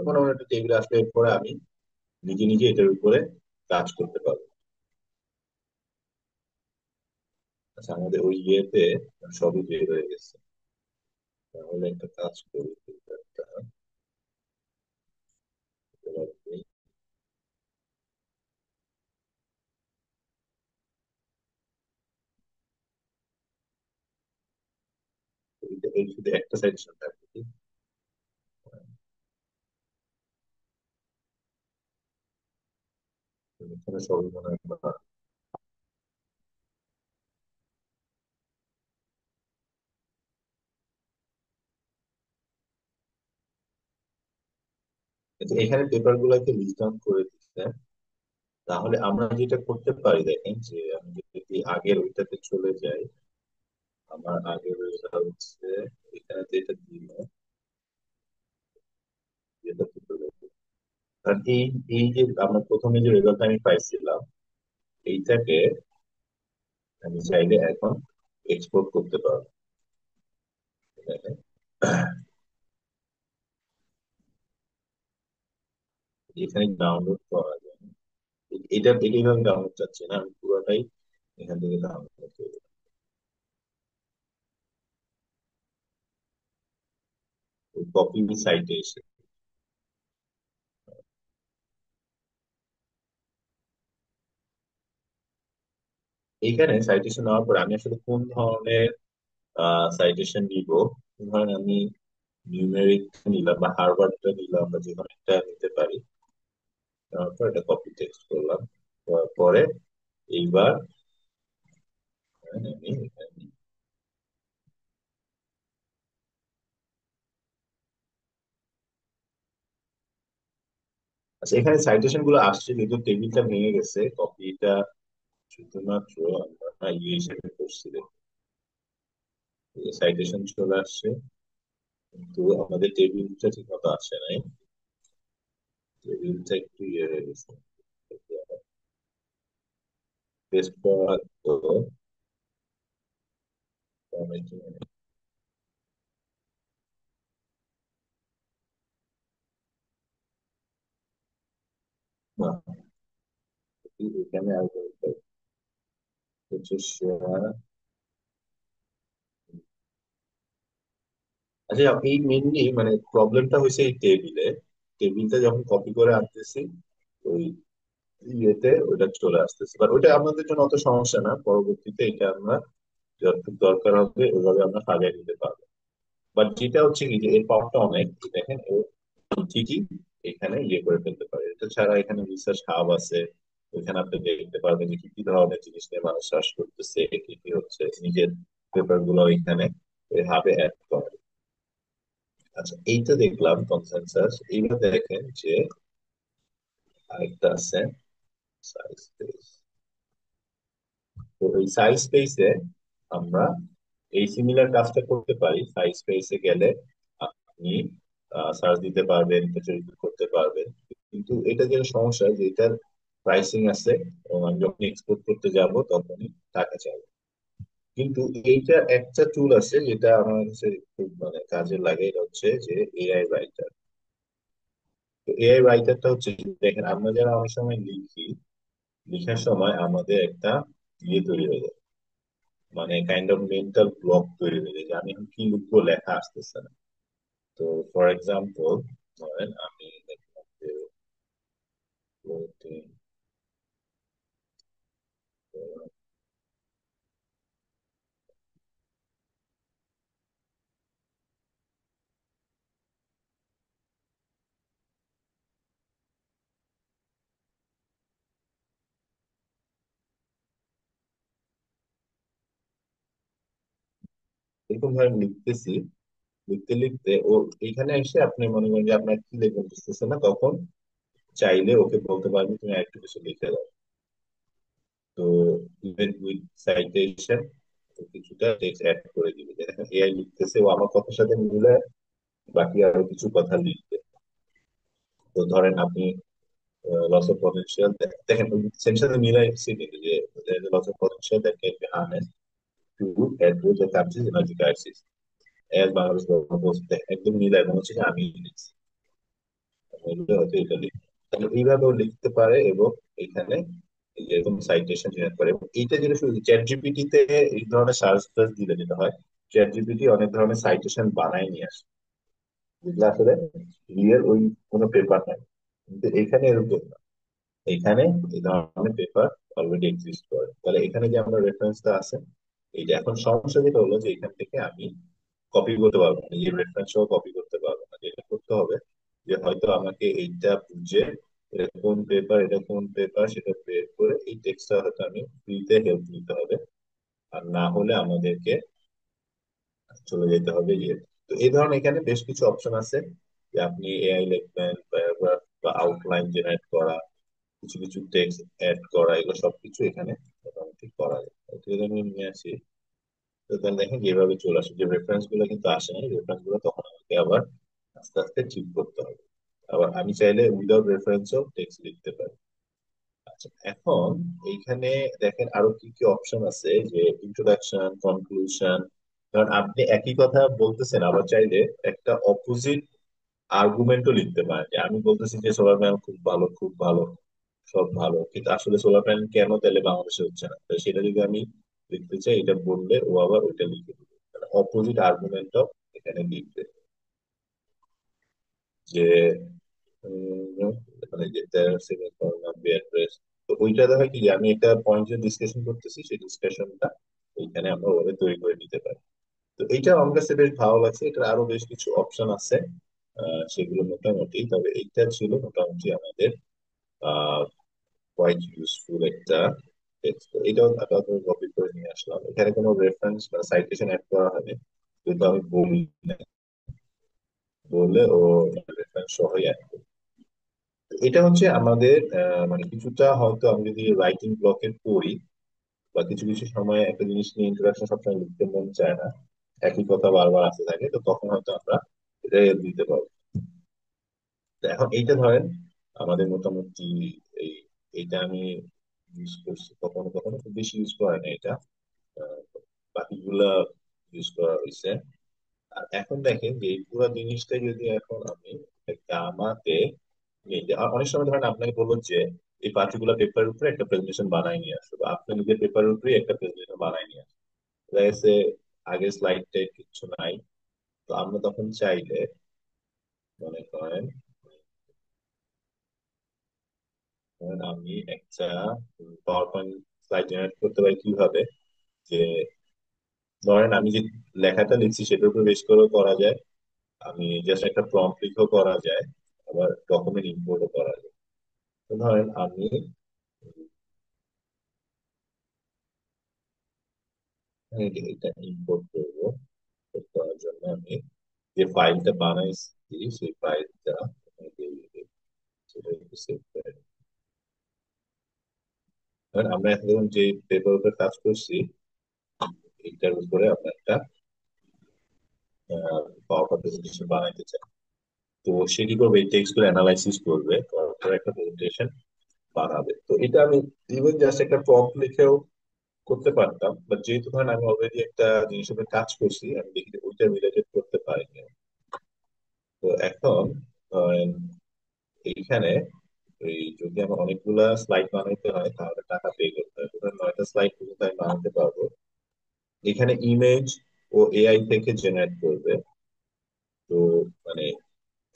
কোনো একটা টেবিলে আসলে এরপরে আমি নিজে নিজে এটার উপরে কাজ করতে পারবো। আচ্ছা, আমাদের ওই ইয়েতে সবই বের হয়ে গেছে। তাহলে একটা কাজ করি, একটা এই শুধু একটা সাজেশন থাকবে কি? এখানে সবই মনে হয় আচ্ছা, এখানে পেপার গুলাকে লিস্ট ডাউন করে দিচ্ছে। তাহলে আমরা যেটা করতে পারি, দেখেন যে আমি যদি আগের ওইটাতে চলে যাই, আমার আগের ওইটা হচ্ছে এখানে যেটা দিল, যেটাতে চলে যাই। আর এই এই যে আমরা প্রথমে যে রেজাল্ট আমি পাইছিলাম, এইটাকে আমি চাইলে এখন এক্সপোর্ট করতে পারবো। দেখেন, এখানে ডাউনলোড করা যায়। এটা এইভাবে ডাউনলোড চাচ্ছি না, আমি পুরোটাই এখান থেকে ডাউনলোড করবো। ওই কপি সাইটে এসে এইখানে সাইটেশন নেওয়ার পর আমি আসলে কোন ধরনের সাইটেশন নিব, ধরেন আমি নিউমেরিক নিলাম বা হার্ভার্ডটা নিলাম বা যে কোনো একটা নিতে পারি। তারপর এটা কপি টেক্সট করলাম, করার পরে এইবার আমি এখানে আচ্ছা, এখানে সাইটেশন গুলো আসছে কিন্তু টেবিলটা ভেঙে গেছে, কপিটা শুধুমাত্র আমরা ইয়ে হিসেবে করছি। সাইটেশন চলে আসছে কিন্তু আমাদের টেবিলটা ঠিক মতো আসে নাই। টেবিলটা একটু ইয়ে হয়ে গেছে, পেস্ট করার তো formatting না, এখানে আর হচ্ছে share। আচ্ছা, এই মেনলি মানে প্রবলেমটা হয়েছে এই টেবিলটা যখন কপি করে আনতেছি ওই ইয়েতে ওইটা চলে আসতেছে, বাট ওইটা আমাদের জন্য অত সমস্যা না, পরবর্তীতে এটা আমরা যতটুকু দরকার হবে ওইভাবে আমরা সাজিয়ে নিতে পারবো। বাট যেটা হচ্ছে কি যে এর পাওয়ারটা অনেক, দেখেন ও ঠিকই এখানে ইয়ে করে ফেলতে পারে। এটা ছাড়া এখানে রিসার্চ হাব আছে, ওইখানে আপনি দেখতে পারবেন যে কি কি ধরনের জিনিস নিয়ে মানুষ চাষ করতেছে, কি কি হচ্ছে, নিজের পেপার গুলো এখানে ওই হাবে অ্যাড করে। আচ্ছা, এইটা দেখলাম কনসেনসাস। এইবার দেখেন যে আরেকটা আছে সাইজ স্পেস। তো এই সাইজ স্পেসে আমরা এই সিমিলার কাজটা করতে পারি। সাইজ স্পেসে গেলে আপনি সার্চ দিতে পারবেন, কিছু করতে পারবেন, কিন্তু এটা যে সমস্যা যে এটার প্রাইসিং আছে এবং আমি যখন এক্সপোর্ট করতে যাব তখনই টাকা চাইবে। কিন্তু এইটা একটা টুল আছে যেটা আমার কাছে খুব মানে কাজে লাগে, এটা হচ্ছে যে এআই রাইটার। তো এআই রাইটারটা হচ্ছে, দেখেন আমরা যারা অনেক সময় লিখি, লেখার সময় আমাদের একটা ইয়ে তৈরি হয়ে যায়, মানে কাইন্ড অফ মেন্টাল ব্লক তৈরি হয়ে যায় যে আমি এখন কি লিখবো, লেখা আসতেছে না। তো ফর এক্সাম্পল ধরেন আমি দেখলাম যে protein, এরকম ভাবে লিখতেছি, লিখতে লিখতে ও এখানে এসে আপনি মনে করেন যে আপনার কি লেখা বুঝতেছে না, তখন চাইলে ওকে বলতে পারবেন তুমি একটু কিছু লিখে দাও। তো ইভেন উইথ সাইটেশন কিছুটা টেক্সট অ্যাড করে দিবে, দেখেন এআই লিখতেছে, ও আমার কথার সাথে মিলে বাকি আরো কিছু কথা লিখবে। তো ধরেন আপনি লস অফ পটেনশিয়াল, দেখেন সেটার সাথে মিলাইছি কিন্তু যে loss of potential that can be harnessed to address the country's energy crisis. As Bangladesh government একদম মিলাই মনে হচ্ছে যে আমি লিখছি, হয়তো এটা লিখি। তাহলে এইভাবেও লিখতে পারে এবং এখানে এই যে এরকম সাইটেশন জেনারেট করে। এবং এইটা যেটা শুধু চ্যাট জিপিটি তে এই ধরনের সার্চ টার্চ দিলে যেটা হয়, চ্যাট জিপিটি অনেক ধরনের সাইটেশন বানায় নিয়ে আসে, যেগুলো আসলে রিয়েল ওই কোনো পেপার নাই। কিন্তু এখানে এরকম না, এখানে এই ধরনের পেপার অলরেডি এক্সিস্ট করে। তাহলে এখানে যে আমরা রেফারেন্সটা আছে, এই যে এখন সমস্যা যেটা হলো যে এখান থেকে আমি কপি করতে পারবো না, এই রেফারেন্স সহ কপি করতে পারবো না। যেটা করতে হবে যে হয়তো আমাকে এইটা বুঝে এটা কোন পেপার, এটা কোন পেপার সেটা বের করে এই টেক্সটটা হয়তো আমি ফ্রিতে হেল্প নিতে হবে, আর না হলে আমাদেরকে চলে যেতে হবে ইয়ে। তো এই ধরনের এখানে বেশ কিছু অপশন আছে যে আপনি এআই লিখবেন, প্যারাগ্রাফ বা আউটলাইন জেনারেট করা, কিছু কিছু টেক্সট অ্যাড করা, এগুলো সবকিছু এখানে মোটামুটি করা যায়। এটা যদি আমি নিয়ে আসি, তো তাহলে দেখেন যে এভাবে চলে আসে, যে রেফারেন্স গুলো কিন্তু আসে না, রেফারেন্স গুলো তখন আমাকে আবার আস্তে আস্তে ঠিক করতে হবে। আবার আমি চাইলে উইদাউট রেফারেন্সও টেক্সট লিখতে পারি। আচ্ছা, এখন এইখানে দেখেন আরো কি কি অপশন আছে, যে ইন্ট্রোডাকশন, কনক্লুশন। কারণ আপনি একই কথা বলতেছেন, আবার চাইলে একটা অপোজিট আর্গুমেন্টও লিখতে পারেন, যে আমি বলতেছি যে সোলার প্যানেল খুব ভালো, খুব ভালো, সব ভালো, কিন্তু আসলে সোলার প্যানেল কেন তাহলে বাংলাদেশে হচ্ছে না, তো সেটা যদি আমি লিখতে চাই, এটা বললে ও আবার ওইটা লিখে দিবে, অপোজিট আর্গুমেন্টও এখানে লিখবে। যে মানে যে অ্যাড্রেস, তো ওইটাতে হয় কি যে আমি একটা পয়েন্ট যে ডিসকাশন করতেছি সেই ডিসকাশনটা ওইখানে আমরা ওভাবে তৈরি করে নিতে পারি। তো এইটা আমার কাছে বেশ ভালো লাগছে, এটার আরো বেশ কিছু অপশন আছে, সেগুলো মোটামুটি, তবে এইটা ছিল মোটামুটি আমাদের কোয়াইট ইউজফুল একটা টেক্সট। তো এটাও আপাতত কপি করে নিয়ে আসলাম, এখানে কোনো রেফারেন্স বা সাইটেশন অ্যাড করা হয়নি, কিন্তু আমি বলি না, বললে ও রেফারেন্স সহই add করবে। তো এটা হচ্ছে আমাদের মানে কিছুটা হয়তো আমি যদি রাইটিং ব্লকে পড়ি বা কিছু কিছু সময় একটা জিনিস নিয়ে ইন্ট্রোডাকশন সবসময় লিখতে মন চায় না, একই কথা বারবার আসতে থাকে, তো তখন হয়তো আমরা এটা দিতে পারবো। তো এখন এইটা ধরেন আমাদের মোটামুটি এই এইটা আমি ইউজ করছি, কখনো কখনো খুব বেশি ইউজ করা হয় না এটা, আহ, বাকিগুলা ইউজ করা হয়েছে। আর এখন দেখেন যে এই পুরো জিনিসটা যদি এখন আমি একটা আমাতে নিয়ে যাই, অনেক সময় ধরেন আপনাকে বললো যে এই পার্টিকুলার পেপারের উপরে একটা প্রেজেন্টেশন বানাই নিয়ে আসো, বা আপনি নিজের পেপারের উপরে একটা প্রেজেন্টেশন বানাই নিয়ে আসো, দেখা গেছে আগের স্লাইড টাইড কিছু নাই। তো আমরা তখন চাইলে মনে করেন, আমি একটা পাওয়ার পয়েন্ট স্লাইড জেনারেট করতে পারি কিভাবে, যে ধরেন আমি যে লেখাটা লিখছি সেটার উপর বেশ করেও করা যায়, আমি জাস্ট একটা প্রম্পট লিখেও করা যায়, আবার ডকুমেন্ট ইম্পোর্টও করা যায়। তো ধরেন আমি এটা ইম্পোর্ট করবো, import করার জন্য আমি যে ফাইলটা বানাইছি সেই ফাইলটা সেটা একটু সেভ করে নিই। কারণ আমরা এখন ধরুন যে পেপার উপর কাজ করছি, এইটার উপরে আমরা একটা পাওয়ার পয়েন্ট প্রেজেন্টেশন বানাইতে চাই। তো সে কি করবে, এই টেক্সট গুলো অ্যানালাইসিস করবে, করার পরে একটা প্রেজেন্টেশন বানাবে। তো এটা আমি ইভেন জাস্ট একটা প্রম্পট লিখেও করতে পারতাম, বাট যেহেতু ধরেন আমি অলরেডি একটা জিনিসের উপরে কাজ করছি, আমি দেখি যে ওইটা রিলেটেড করতে পারিনি। তো এখন ধরেন এইখানে এই যদি আমার অনেকগুলা স্লাইড বানাইতে হয় তাহলে টাকা পে করতে হয়, ধরেন 9টা স্লাইড পর্যন্ত আমি বানাতে পারবো। এখানে ইমেজ ও এআই থেকে জেনারেট করবে, তো মানে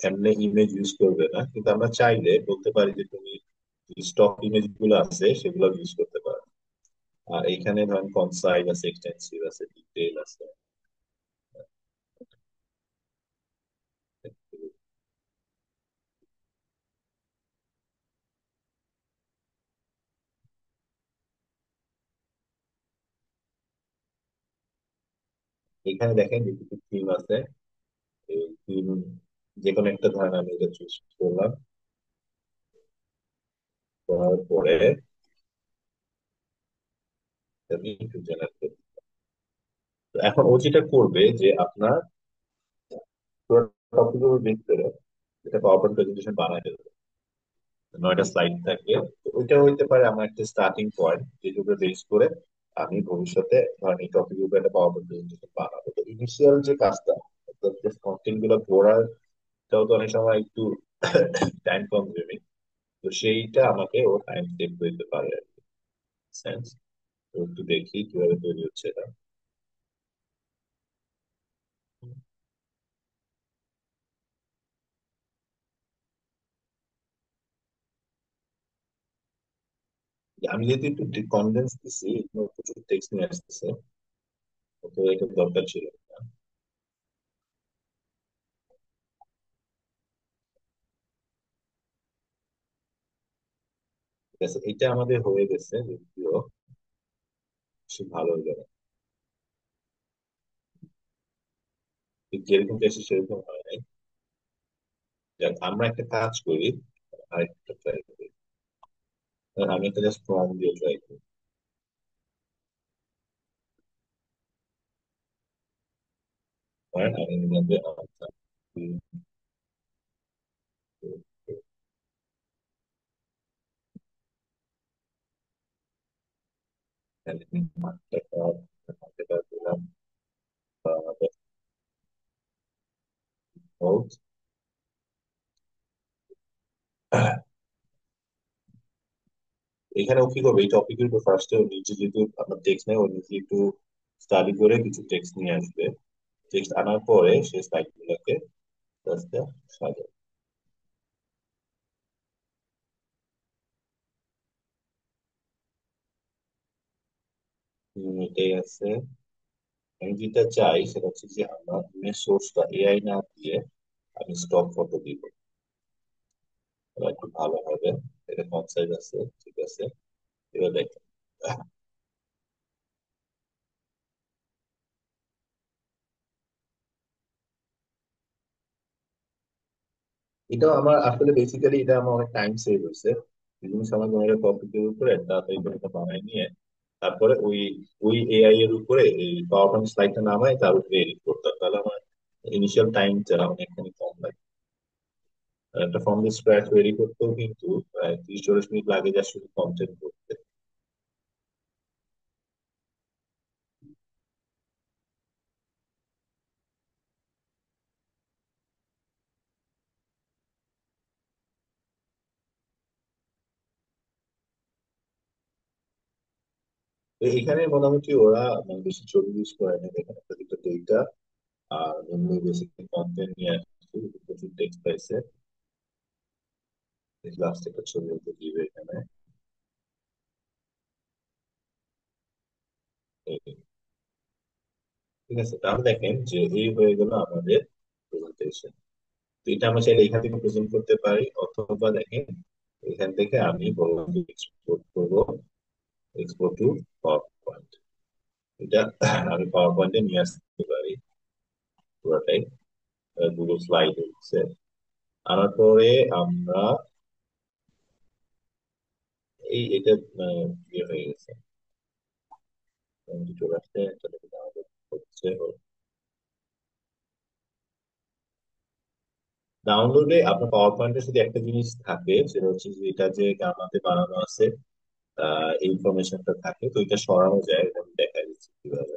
এমনি ইমেজ ইউজ করবে না, কিন্তু আমরা চাইলে বলতে পারি যে তুমি স্টক ইমেজ গুলো আছে সেগুলো ইউজ করতে পারো। আর এখানে ধরেন কনসাইজ আছে, এক্সটেন্সিভ আছে, ডিটেইল আছে। এখানে দেখেন যে কিছু থিম আছে, এই থিম যে কোনো একটা ধরেন আমি এটা চুজ করলাম, করার পরে আমি একটু জেনারেট করি। তো এখন ও যেটা করবে যে আপনার টপিকের উপর বেস করে এটা পাওয়ার পয়েন্ট প্রেজেন্টেশন বানায় দেবে, 9টা স্লাইড থাকবে। তো ওইটা হইতে পারে আমার একটা স্টার্টিং পয়েন্ট, যেটার উপরে বেস করে আমি ভবিষ্যতে ধরেন এই টপিকের উপরে একটা পাওয়ার পয়েন্ট প্রেজেন্টেশন বানাবো। তো ইনিশিয়াল যে কাজটা কন্টেন্ট গুলো পড়াটাও তো অনেক সময় একটু টাইম কনজিউমিং। তো সেইটা আমাকে ও টাইম সেভ করে দিতে পারে আর কি। সেন্স। তো একটু দেখি কিভাবে তৈরি হচ্ছে এটা। আমি যেহেতু একটু কনডেন্স দিছি, এগুলো প্রচুর টেক্সট নিয়ে আসতেছে, তো এটা দরকার ছিল না। ঠিক আছে, এটা আমাদের হয়ে গেছে, যদিও খুব ভালো হয়ে যাবে। ঠিক যেরকম চাইছি সেরকম হয় নাই। যাক, আমরা একটা কাজ করি, আরেকটা ট্রাই করি। আমি একটা জাস্ট ফর্ম দিয়ে ট্রাই করি। আর আমি নিলাম যে আচ্ছা, দিলাম note। এখানে ও কি করবে, এই টপিকের উপর ফার্স্টে ও নিজে যেহেতু আপনার টেক্সট নেই, ও নিজে একটু স্টাডি করে কিছু টেক্সট নিয়ে আসবে। টেক্সট আনার পরে সে সাইট গুলোকে আস্তে সাজাবে। এটাই আছে। আমি যেটা চাই সেটা হচ্ছে যে আমার ইমেজ সোর্সটা এআই না দিয়ে আমি স্টক ফটো দিব, তাহলে একটু ভালো হবে। এটা কনসাইজ আছে, ঠিক আছে। এবার দেখেন, এটাও আমার আসলে বেসিক্যালি এটা আমার অনেক টাইম সেভ হয়েছে। এই জিনিস আমার মনে হয় টপিকের উপরে তাড়াতাড়ি করে এটা বানাই নিয়ে তারপরে ওই ওই এআই এর উপরে এই পাওয়ার পয়েন্ট স্লাইডটা নামায় তার উপরে এডিট করতাম, তাহলে আমার ইনিশিয়াল টাইমটা অনেকখানি কম লাগে। আর একটা ফর্ম দিয়ে স্ক্র্যাচ রেডি করতেও কিন্তু প্রায় 30-40 মিনিট লাগে যা শুধু কন্টেন্ট করতে। তো এখানে মোটামুটি ওরা মানে বেশি ছবি ইউজ করে না, এখানে একটা দুটো ডেটা আর এমনি বেসিক কন্টেন্ট নিয়ে আসছে, প্রচুর টেক্সট পাইছে। লাস্ট একটা ছবি ওকে দিবে এখানে। এই, ঠিক আছে, তাহলে দেখেন যে এই হয়ে গেল আমাদের প্রেজেন্টেশন। তো এটা আমরা চাইলে এখান থেকে প্রেজেন্ট করতে পারি, অথবা দেখেন এখান থেকে আমি এক্সপোর্ট করবো, এক্সপোর্ট টু পাওয়ার পয়েন্ট। এটা আমি পাওয়ার পয়েন্টে নিয়ে আসতে পারি পুরোটাই। গুগল স্লাইড হচ্ছে আনার পরে আমরা এটা ইয়ে হয়ে গেছে, চলে আসছে, এটা থেকে download হচ্ছে। ডাউনলোডে আপনার পাওয়ার পয়েন্টের শুধু একটা জিনিস থাকে, সেটা হচ্ছে যে এটা যে আমাদের বানানো আছে ইনফরমেশনটা থাকে, তো এটা সরানো যায়, এটা আমি দেখা দিচ্ছি কিভাবে।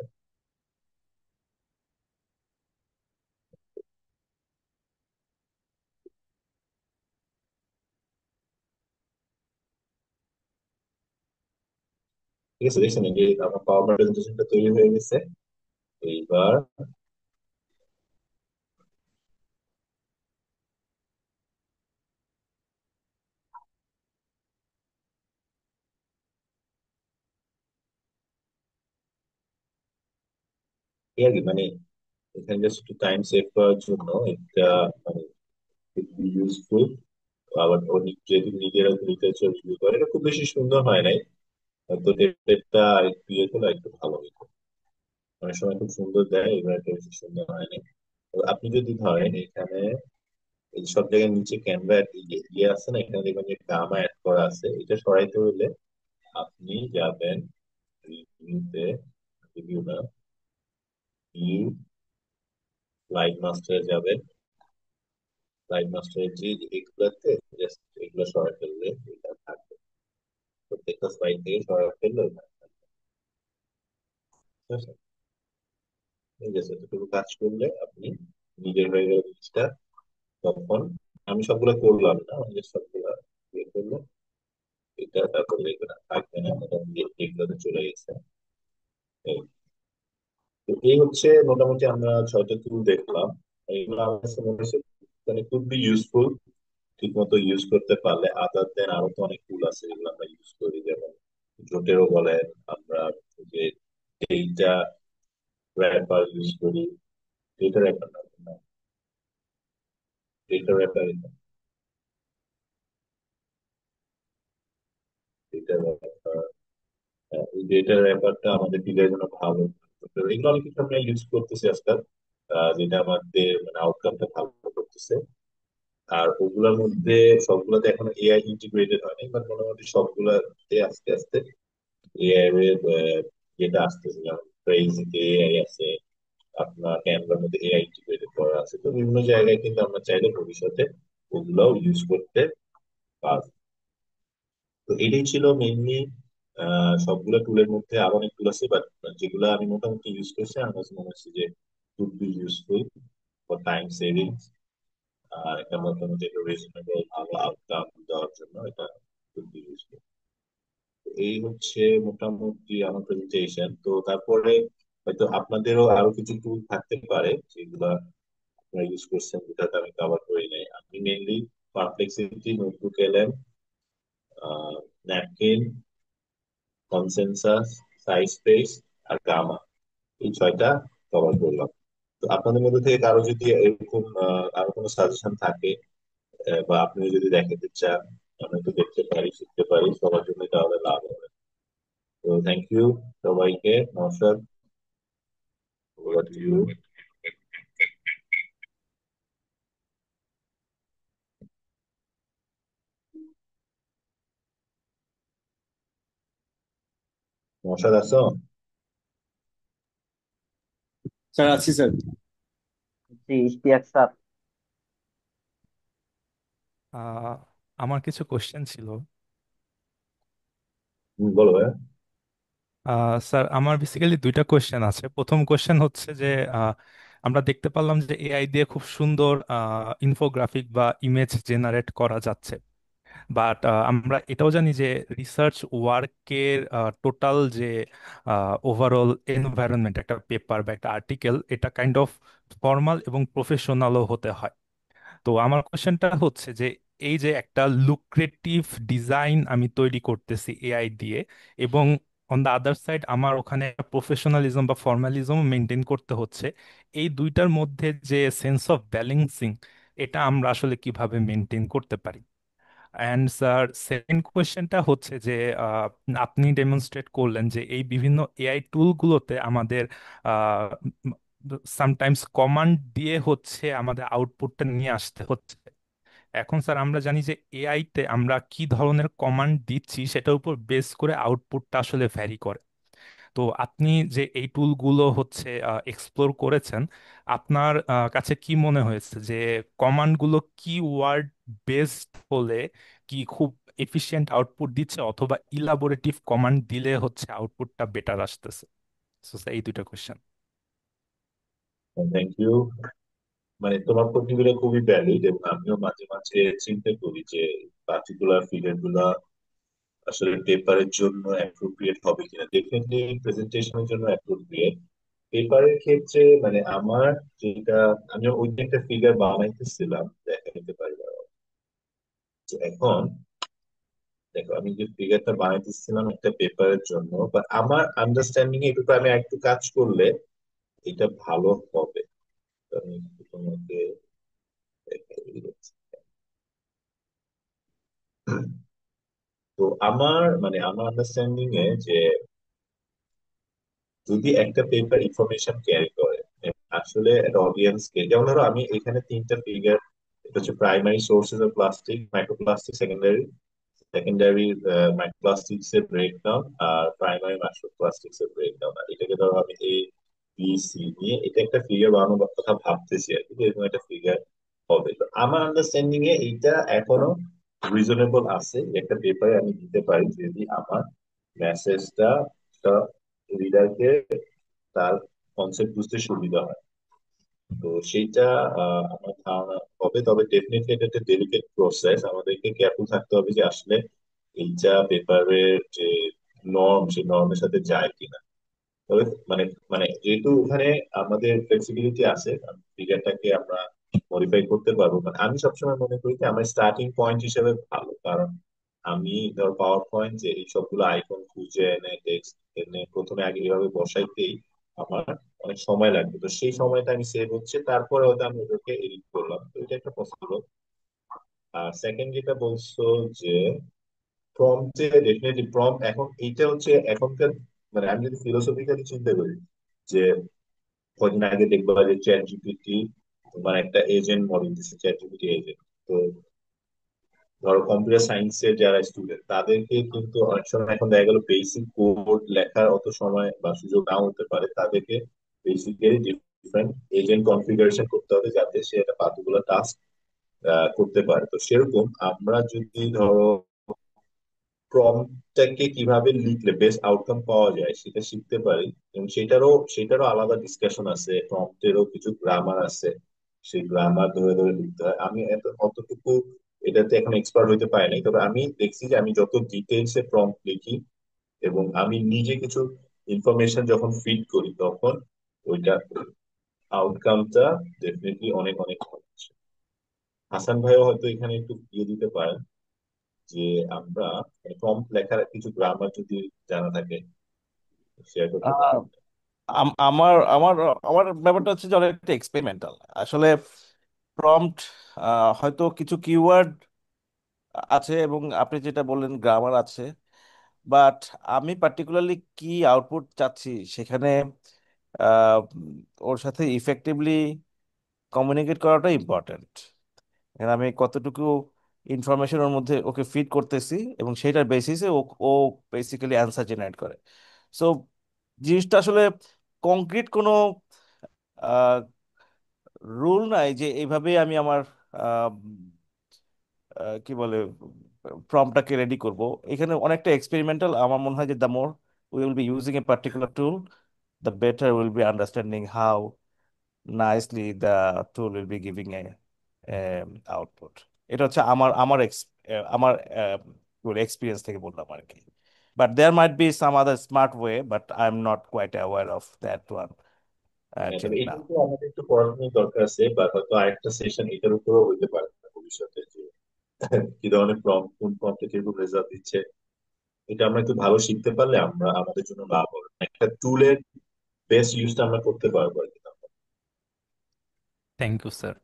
ঠিক আছে, দেখছেন এই যে আমার পাওয়ার পয়েন্ট প্রেজেন্টেশনটা তৈরি হয়ে গেছে। এইবার এই আর কি, মানে এখানে জাস্ট একটু টাইম সেভ করার জন্য একটা মানে ইউজফুল। আবার ও যেহেতু নিজেরা লিটারেচার রিভিউ করে, এটা খুব বেশি সুন্দর হয় নাই, তো টেক্সটটা একটু ইয়ে করলে একটু ভালো হতো। অনেক সময় খুব সুন্দর দেয়, এবার একটা বেশি সুন্দর হয় না। তো আপনি যদি ধরেন এখানে এই সব জায়গায় নিচে ক্যানভা ইয়ে আছে না, এখানে দেখবেন যে গামা অ্যাড করা আছে, এটা সরাইতে হলে আপনি যাবেন রিভিউতে, রিভিউ না, ভিউ, স্লাইড মাস্টারে যাবেন। স্লাইড মাস্টারের যে এগুলাতে জাস্ট এগুলো সরাই ফেললে এটা থাকবে, প্রত্যেকটা স্লাইড থেকে সরাই ফেললে ওটা থাকবে। ঠিক আছে, এই যে এতটুকু কাজ করলে আপনি নিজের হয়ে গেল জিনিসটা, তখন আমি সবগুলা করলাম না, আমি সবগুলা ইয়ে করলো এটা, তারপরে দেখবে না থাকবে না, মোটামুটি এগুলোতে চলে গেছে। এই, তো এই হচ্ছে মোটামুটি আমরা 6টা টুল দেখলাম। এগুলো আমার কাছে মনে হচ্ছে মানে খুব ইউজফুল, ঠিক মতো ইউজ করতে পারলে। আদার দেন আরো তো অনেক টুল আছে যেগুলো আমরা ইউজ করি, যেমন জোটেরও বলেন, আমরা যে ডেটা র্যাপার ইউজ করি, ডেটা র্যাপার না, ডেটা র্যাপার ডেটা র্যাপার এই ডেটা র্যাপারটা আমাদের ডিজাইনের জন্য ভালো। তো এগুলো অনেক কিছু আমরা ইউজ করতেছি আজকাল, যেটা আমাদের মানে আউটকামটা ভালো করতেছে। আর ওগুলোর মধ্যে সবগুলোতে এখন এআই ইন্টিগ্রেটেড হয়নি, বাট মোটামুটি সবগুলাতে আস্তে আস্তে এআই এর যেটা আসতেছে, যেমন ক্রেজিতে এআই আছে, আপনার ক্যানভার মধ্যে এআই ইন্টিগ্রেটেড করা আছে। তো বিভিন্ন জায়গায় কিন্তু আমরা চাইলে ভবিষ্যতে ওগুলাও ইউজ করতে পারবো। তো এটাই ছিল মেইনলি। সবগুলো টুলের মধ্যে আরো অনেক টুল আছে, বাট যেগুলো আমি মোটামুটি ইউজ করছি আমার কাছে মনে হচ্ছে যে খুব ইউজফুল ফর টাইম সেভিংস, আর একটা মোটামুটি একটা রিজনেবল ভালো আউটকাম দেওয়ার জন্য এটা খুব ইউজফুল। এই হচ্ছে মোটামুটি আমার প্রেজেন্টেশন। তো তারপরে হয়তো আপনাদেরও আরো কিছু টুল থাকতে পারে যেগুলা আপনারা ইউজ করছেন, যেটাতে আমি কভার করি নাই। আমি মেনলি পারপ্লেক্সিটি, নোটবুক এলএম, ন্যাপকিন, কনসেনসাস, সাইজ স্পেস আর গামা, এই 6টা কভার করলাম। তো আপনাদের মধ্যে থেকে কারো যদি এরকম আরো কোনো সাজেশন থাকে, বা আপনি যদি দেখাতে চান, আমরা একটু দেখতে পারি, শিখতে পারি, সবার জন্য তাহলে লাভ হবে। তো থ্যাংক ইউ সবাইকে। নমস্কার। Over to you. নমস্কার, আছো? স্যার আছি স্যার। জি, ইশতিয়াক স্যার। আহ, আমার কিছু কোশ্চেন ছিল। বলো ভাইয়া। স্যার আমার বেসিক্যালি দুইটা কোশ্চেন আছে। প্রথম কোশ্চেন হচ্ছে যে আহ, আমরা দেখতে পারলাম যে এআই দিয়ে খুব সুন্দর ইনফোগ্রাফিক বা ইমেজ জেনারেট করা যাচ্ছে, বাট আমরা এটাও জানি যে রিসার্চ ওয়ার্কের টোটাল যে ওভারঅল এনভায়রনমেন্ট, একটা পেপার বা একটা আর্টিকেল, এটা কাইন্ড অফ ফর্মাল এবং প্রফেশনালও হতে হয়। তো আমার কোশ্চেনটা হচ্ছে যে এই যে একটা লুক্রেটিভ ডিজাইন আমি তৈরি করতেছি এআই দিয়ে, এবং অন দ্য আদার সাইড আমার ওখানে প্রফেশনালিজম বা ফর্মালিজম মেনটেন করতে হচ্ছে, এই দুইটার মধ্যে যে সেন্স অফ ব্যালেন্সিং, এটা আমরা আসলে কিভাবে মেনটেন করতে পারি? অ্যান্ড স্যার সেকেন্ড কোয়েশ্চেনটা হচ্ছে যে আহ, আপনি ডেমনস্ট্রেট করলেন যে এই বিভিন্ন এআই টুলগুলোতে আমাদের সামটাইমস কমান্ড দিয়ে হচ্ছে আমাদের আউটপুটটা নিয়ে আসতে হচ্ছে। এখন স্যার আমরা জানি যে এআই তে আমরা কি ধরনের কমান্ড দিচ্ছি সেটার উপর বেস করে আউটপুটটা আসলে ভ্যারি করে। তো আপনি যে এই টুলগুলো হচ্ছে এক্সপ্লোর করেছেন, আপনার কাছে কি মনে হয়েছে যে কমান্ডগুলো কি ওয়ার্ড বেসড হলে কি খুব এফিশিয়েন্ট আউটপুট দিচ্ছে, অথবা ইলাবোরেটিভ কমান্ড দিলে হচ্ছে আউটপুটটা বেটার আসতেছে? So, স্যার, এই দুটো কোয়েশ্চেন। Thank you. মানে তোমার প্রশ্নগুলো খুবই ভ্যালিড, এবং আমিও মাঝে মাঝে চিন্তা করি যে পার্টিকুলার ফিগার গুলা আসলে পেপারের জন্য অ্যাপ্রোপ্রিয়েট হবে কিনা। ডেফিনেটলি প্রেজেন্টেশনের জন্য অ্যাপ্রোপ্রিয়েট। পেপারের ক্ষেত্রে মানে আমার যেটা, আমি ওই যে একটা ফিগার বানাইতেছিলাম, দেখা যেতে পারি। তো এখন দেখো, আমি যে ফিগারটা বানাইতেছিলাম একটা পেপারের জন্য, বা আমার আন্ডারস্ট্যান্ডিং এ একটু আমি একটু কাজ করলে এটা ভালো হবে। তো আমি একটু তোমাকে দেখাই দিচ্ছি। তো আমার আন্ডারস্ট্যান্ডিং এ যে যদি একটা পেপার ইনফরমেশন ক্যারি করে, আসলে একটা অডিয়েন্সকে, যেমন ধরো আমি এখানে 3টা ফিগার, এটা হচ্ছে primary sources of plastic, microplastic, secondary microplastics এর ব্রেকডাউন, আর প্রাইমারি মাইক্রোপ্লাস্টিক্স এর ব্রেকডাউন। আর এটাকে ধরো আমি এ বি সি নিয়ে এটা একটা ফিগার বানানোর কথা ভাবতেছি আর কি, যে এরকম একটা ফিগার হবে। তো আমার আন্ডারস্ট্যান্ডিং এ এইটা এখনো রিজনেবল আছে, একটা পেপারে আমি দিতে পারি যদি আমার মেসেজটা রিডারকে তার কনসেপ্ট বুঝতে সুবিধা হয়। তো সেইটা আমার ধারণা হবে, তবে ডেফিনেটলি এটা একটা ডেলিকেট প্রসেস, আমাদেরকে কেয়ারফুল থাকতে হবে যে আসলে এইটা পেপারের যে নর্ম, সেই নর্মের সাথে যায় কিনা। তবে মানে মানে যেহেতু ওখানে আমাদের ফ্লেক্সিবিলিটি আছে, ফিগারটাকে আমরা মডিফাই করতে পারবো, মানে আমি সবসময় মনে করি যে আমার স্টার্টিং পয়েন্ট হিসেবে ভালো, কারণ আমি ধর পাওয়ার পয়েন্ট যে এই সবগুলো আইকন খুঁজে এনে টেক্সট এনে প্রথমে আগে এভাবে বসাইতেই আমার অনেক সময় লাগবে, তো সেই সময়টা আমি সেভ হচ্ছে, তারপরে হয়তো আমি ওদেরকে এডিট করলাম, তো এটা একটা পসিবল। আর সেকেন্ড যেটা বলছো যে প্রম্পটে, ডেফিনেটলি প্রম্পট এখন এইটা হচ্ছে এখনকার, মানে আমি যদি ফিলোসফিক্যালি চিন্তা করি যে কদিন আগে দেখবো যে চ্যাট জিপিটি তোমার একটা এজেন্ট মডেল দিচ্ছে, চ্যাট জিপিটি এজেন্ট। তো ধরো কম্পিউটার সায়েন্সের যারা স্টুডেন্ট তাদেরকে কিন্তু অনেক সময় এখন দেখা গেল বেসিক কোড লেখার অত সময় বা সুযোগ নাও হতে পারে, তাদেরকে বেসিক্যালি ডিফারেন্ট এজেন্ট কনফিগারেশন করতে হবে যাতে সে একটা কতগুলো টাস্ক করতে পারে। তো সেরকম আমরা যদি ধরো প্রম্পটটাকে কিভাবে লিখলে বেস্ট আউটকাম পাওয়া যায় সেটা শিখতে পারি, এবং সেটারও আলাদা ডিসকাশন আছে, প্রম্পটেরও কিছু গ্রামার আছে, সেই গ্রামার ধরে ধরে লিখতে হয়। আমি অতটুকু এটাতে এখন এক্সপার্ট হইতে পারি নাই, তবে আমি দেখছি যে আমি যত ডিটেলসে প্রম্পট লিখি এবং আমি নিজে কিছু ইনফরমেশন যখন ফিড করি তখন ওইটা আউটকামটা ডেফিনেটলি অনেক অনেক ভালো হচ্ছে। হাসান ভাইও হয়তো এখানে একটু দিয়ে দিতে পারেন যে আমরা প্রম্পট লেখার কিছু গ্রামার যদি জানা থাকে শেয়ার করতে আহ, পারেন। আমার আমার আমার ব্যাপারটা হচ্ছে যে অনেকটা এক্সপেরিমেন্টাল আসলে। প্রম্পট হয়তো কিছু কিওয়ার্ড আছে এবং আপনি যেটা বললেন গ্রামার আছে, বাট আমি পার্টিকুলারলি কি আউটপুট চাচ্ছি সেখানে আহ, ওর সাথে ইফেক্টিভলি কমিউনিকেট করাটা ইম্পর্ট্যান্ট। আমি কতটুকু ইনফরমেশন ওর মধ্যে ওকে ফিড করতেছি এবং সেটার বেসিসে ও ও বেসিক্যালি অ্যান্সার জেনারেট করে। সো জিনিসটা আসলে কংক্রিট কোনো রুল নাই যে এইভাবে আমি আমার আহ, কি বলে প্রম্পটটাকে রেডি করব। এখানে অনেকটা এক্সপেরিমেন্টাল। আমার মনে হয় যে the more we will be using a particular tool, the better will be understanding how nicely the tool will be giving a output. এটা হচ্ছে আমার এক্সপিরিয়েন্স থেকে বললাম আর কি। But there might be some other smart way, but I am not quite aware of that one হ্যাঁ, till তবে এটা নাও। তো আমাদের একটু পড়াশোনার দরকার আছে, বা হয়তো আরেকটা সেশন এটার উপরেও হইতে পারে ভবিষ্যতে, যে কি ধরনের প্রম্পট, কোন প্রম্পটে কিরকম রেজাল্ট দিচ্ছে, এটা আমরা একটু ভালো শিখতে পারলে আমরা আমাদের জন্য লাভ হবে, একটা টুলের বেস্ট ইউজটা আমরা করতে পারবো আর কি। Thank you sir.